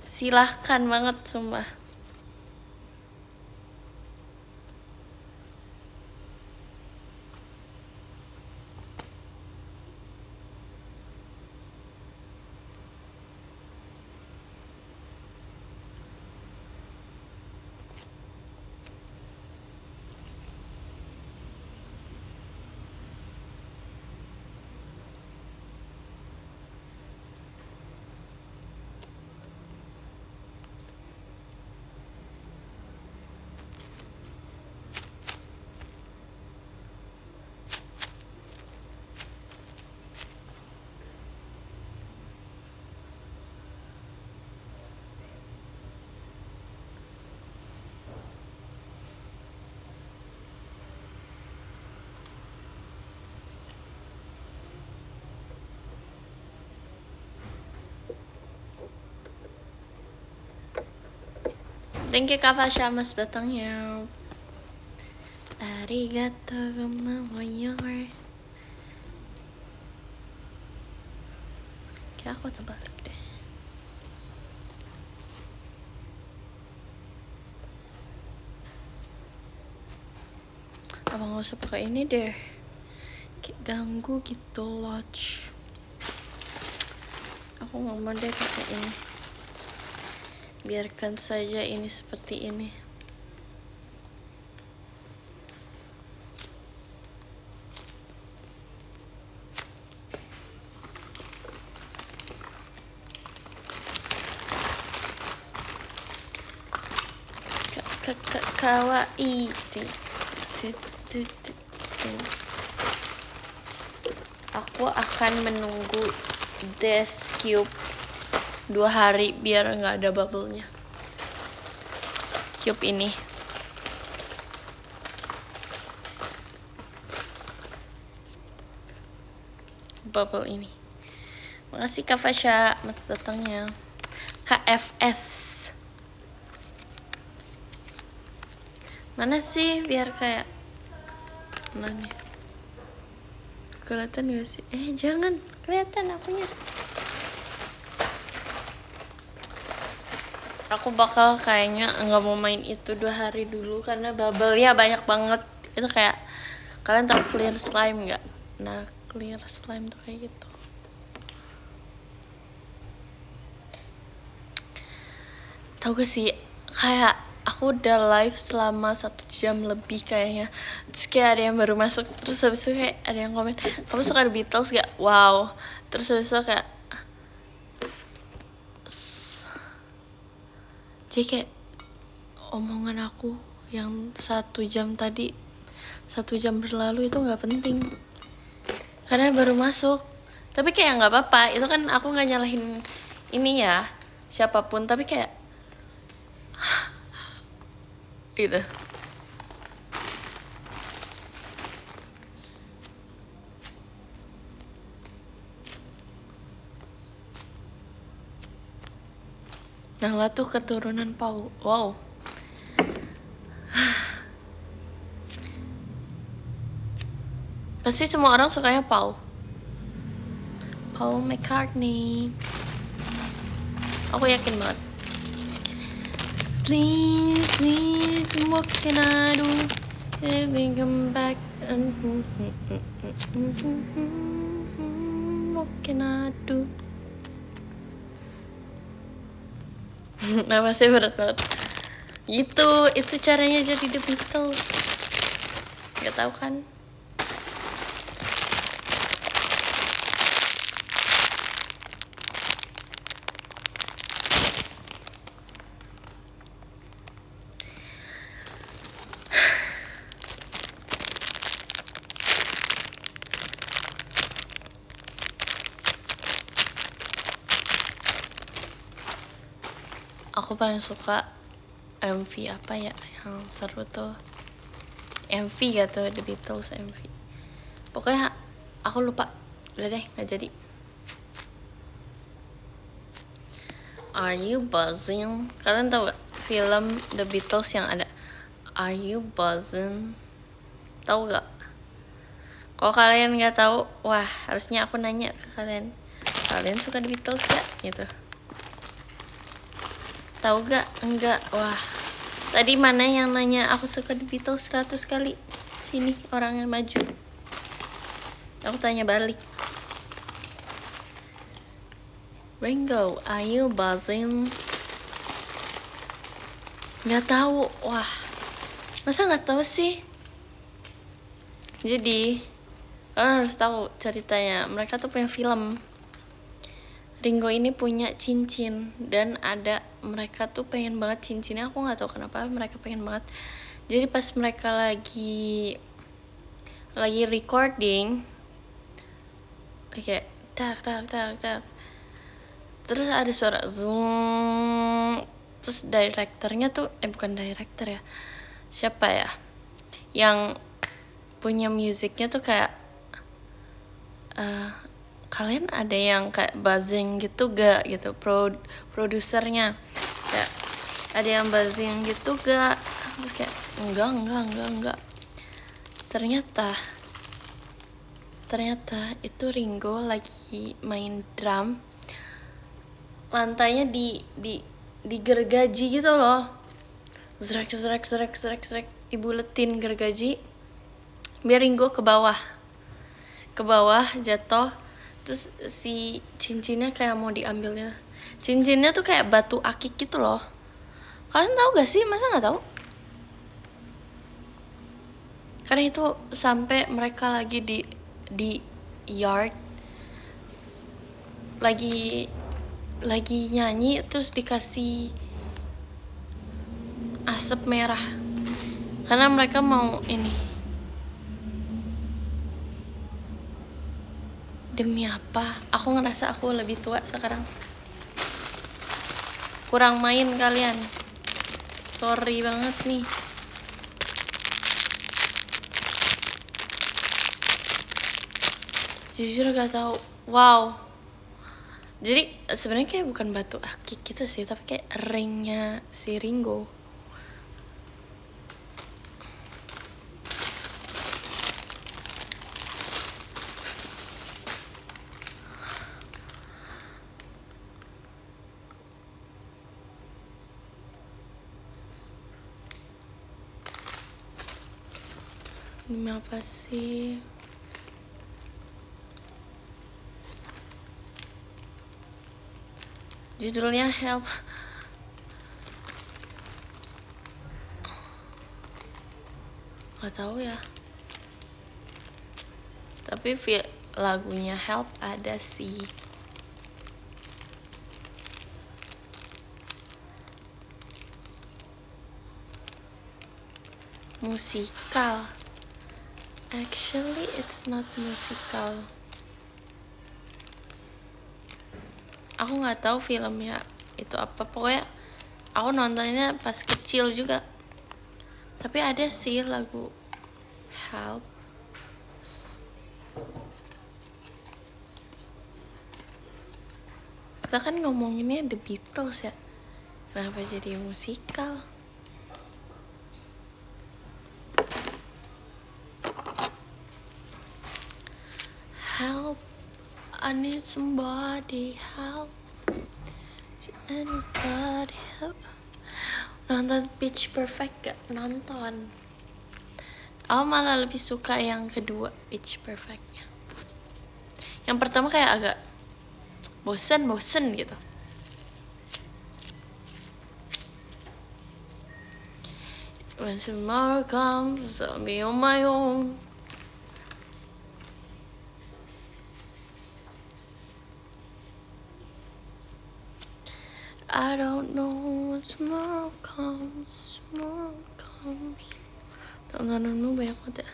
Silahkan banget sumpah. Thank you Kak Fasha mas batangnya. Arigato gomamoyor. Kayak aku terbalik deh. Apa nggak usah pakai ini deh, kayak ganggu gitu lodge. Aku nggak mau deh pakai ini. Biarkan saja ini seperti ini. Kawaii. Aku akan menunggu Death Cube 2 hari biar nggak ada bubble-nya. Cube ini. Bubble ini. Makasih Kak Fasha mas batangnya. KFS. Mana sih biar kayak mana nih? Kelihatan gak sih? Jangan kelihatan akunya. aku bakal kayaknya nggak mau main itu 2 hari dulu karena bubble-nya banyak banget. Itu kayak kalian tahu clear slime nggak? Nah, clear slime tuh kayak gitu. Tahu gak sih, kayak aku udah live selama 1 jam lebih kayaknya. Terus kayak ada yang baru masuk, terus habis itu kayak ada yang komen, kamu suka The Beatles gak? Wow. Terus habis itu kayak jadi kayak omongan aku yang 1 jam tadi, 1 jam berlalu itu nggak penting karena baru masuk. Tapi kayak nggak apa-apa, itu kan aku nggak nyalahin ini ya siapapun, tapi kayak gitu. Nala tuh keturunan Paul. Wow. Pasti semua orang sukanya Paul. Paul McCartney. Aku yakin banget. Please, please, what can I do? Let me come back. What can I do? Nafasnya berat banget. Itu caranya jadi The Beatles. Gak tahu kan? Aku paling suka MV apa ya yang seru tuh, MV gitu, The Beatles MV. Pokoknya aku lupa, udah deh nggak jadi. Are You Buzzing? Kalian tahu gak film The Beatles yang ada Are You Buzzing? Tahu gak? Kalau kalian nggak tahu, wah harusnya aku nanya ke kalian. Kalian suka The Beatles gak? Gitu. Tahu gak? Enggak. Wah. Tadi mana yang nanya aku suka The Beatles 100 kali? Sini orang yang maju. Aku tanya balik. Ringo, are you buzzing? Nggak tahu. Wah. Masa nggak tahu sih? Jadi kalian harus tahu ceritanya. Mereka tuh punya film. Ringo ini punya cincin dan ada mereka tuh pengen banget cincinnya. Aku nggak tahu kenapa mereka pengen banget. Jadi pas mereka lagi recording, kayak tak tak tak tak, terus ada suara zoom, terus direkturnya tuh bukan direktur ya, siapa ya yang punya musiknya tuh kayak kalian ada yang kayak buzzing gitu gak gitu, produsernya kayak ada yang buzzing gitu gak? Terus kayak enggak. Ternyata itu Ringo lagi main drum, lantainya digergaji gitu loh, zrek dibuletin gergaji biar Ringo ke bawah jatuh. Terus si cincinnya kayak mau diambil gitu. Cincinnya tuh kayak batu akik gitu loh. Kalian tahu gak sih? Masa nggak tahu? Karena itu sampai mereka lagi di yard lagi nyanyi, terus dikasih asap merah karena mereka mau ini. Demi apa? Aku ngerasa aku lebih tua sekarang. Kurang main kalian. Sorry banget nih. Jujur gak tahu. Wow. Jadi sebenarnya kayak bukan batu akik gitu sih, tapi kayak ringnya si Ringo. Ini apa sih? Judulnya Help. Gak tahu ya. Tapi lagunya Help ada sih. Musikal. Actually, it's not musical. Aku nggak tahu filmnya itu apa. Pokoknya aku nontonnya pas kecil juga. Tapi ada sih lagu Help. Kita kan ngomonginnya The Beatles ya. Kenapa jadi musikal? Help, I need somebody help. Anybody help? Nonton Pitch Perfect gak? Nonton. Aku malah lebih suka yang kedua, Pitch Perfectnya. Yang pertama kayak agak bosen gitu. When tomorrow comes, I'll be on my own. I don't know when tomorrow comes. Tontonanmu banyak banget ya,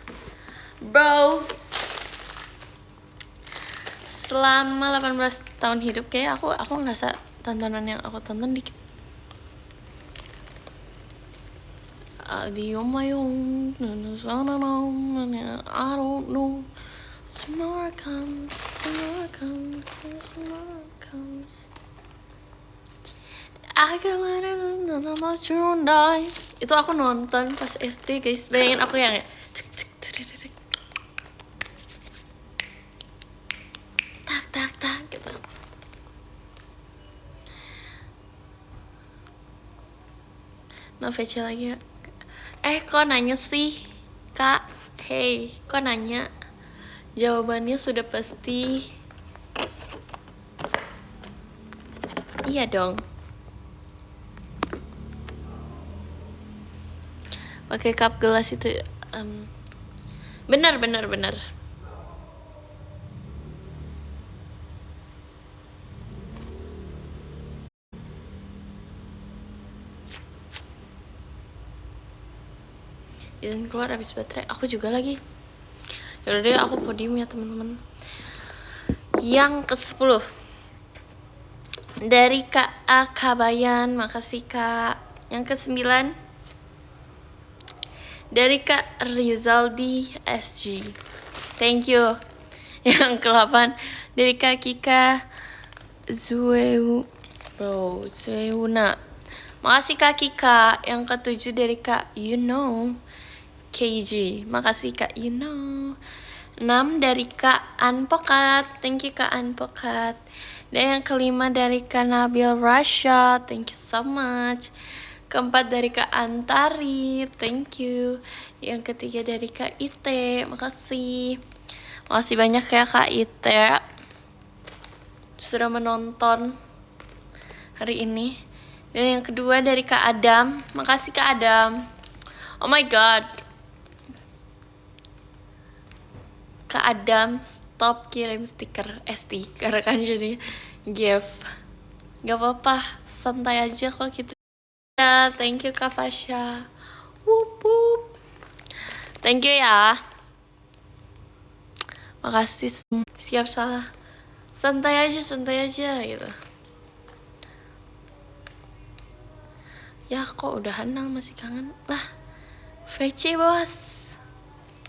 bro. Selama 18 tahun hidup kayak aku ngerasa tontonan yang aku tonton dikit. I'll be on my own. I don't know. Tomorrow comes. I got itu aku nonton pas SD guys. Bayangin aku yang tak gitu. No VC lagi ya. Kok nanya sih kak? Hey, kok nanya? Jawabannya sudah pasti iya dong. Pakai cup gelas itu benar. Izin keluar habis baterai. Aku juga lagi. Yaudah deh, aku podium ya teman-teman. Yang ke-10 dari Kak Akabayan, makasih Kak. Yang ke-9 dari Kak Rizaldi SG, thank you. Yang ke-8 dari Kak Kika Zueuna, makasih Kak Kika. Yang ke-7 dari Kak KG, makasih Kak 6 dari Kak Anpokat, thank you Kak Anpokat. Dan yang ke-5 dari Kak Nabil Rasha, thank you so much. Keempat dari Kak Antari, thank you. Yang ketiga dari Kak Ite, makasih. Makasih banyak ya Kak Ite sudah menonton hari ini. Dan yang kedua dari Kak Adam, makasih Kak Adam. Oh my god, Kak Adam stop kirim stiker kan jadi gift. Gak apa-apa, santai aja kok gitu. Thank you Kak Fasya. Wup. Thank you ya. Makasih. Siap salah. Santai aja gitu. Ya kok udahan nang masih kangen lah. VC bos.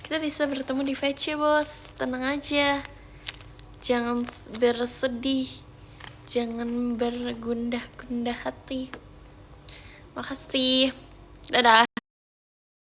Kita bisa bertemu di VC bos. Tenang aja. Jangan bersedih. Jangan bergundah-gundah hati. Makasih. Dadah.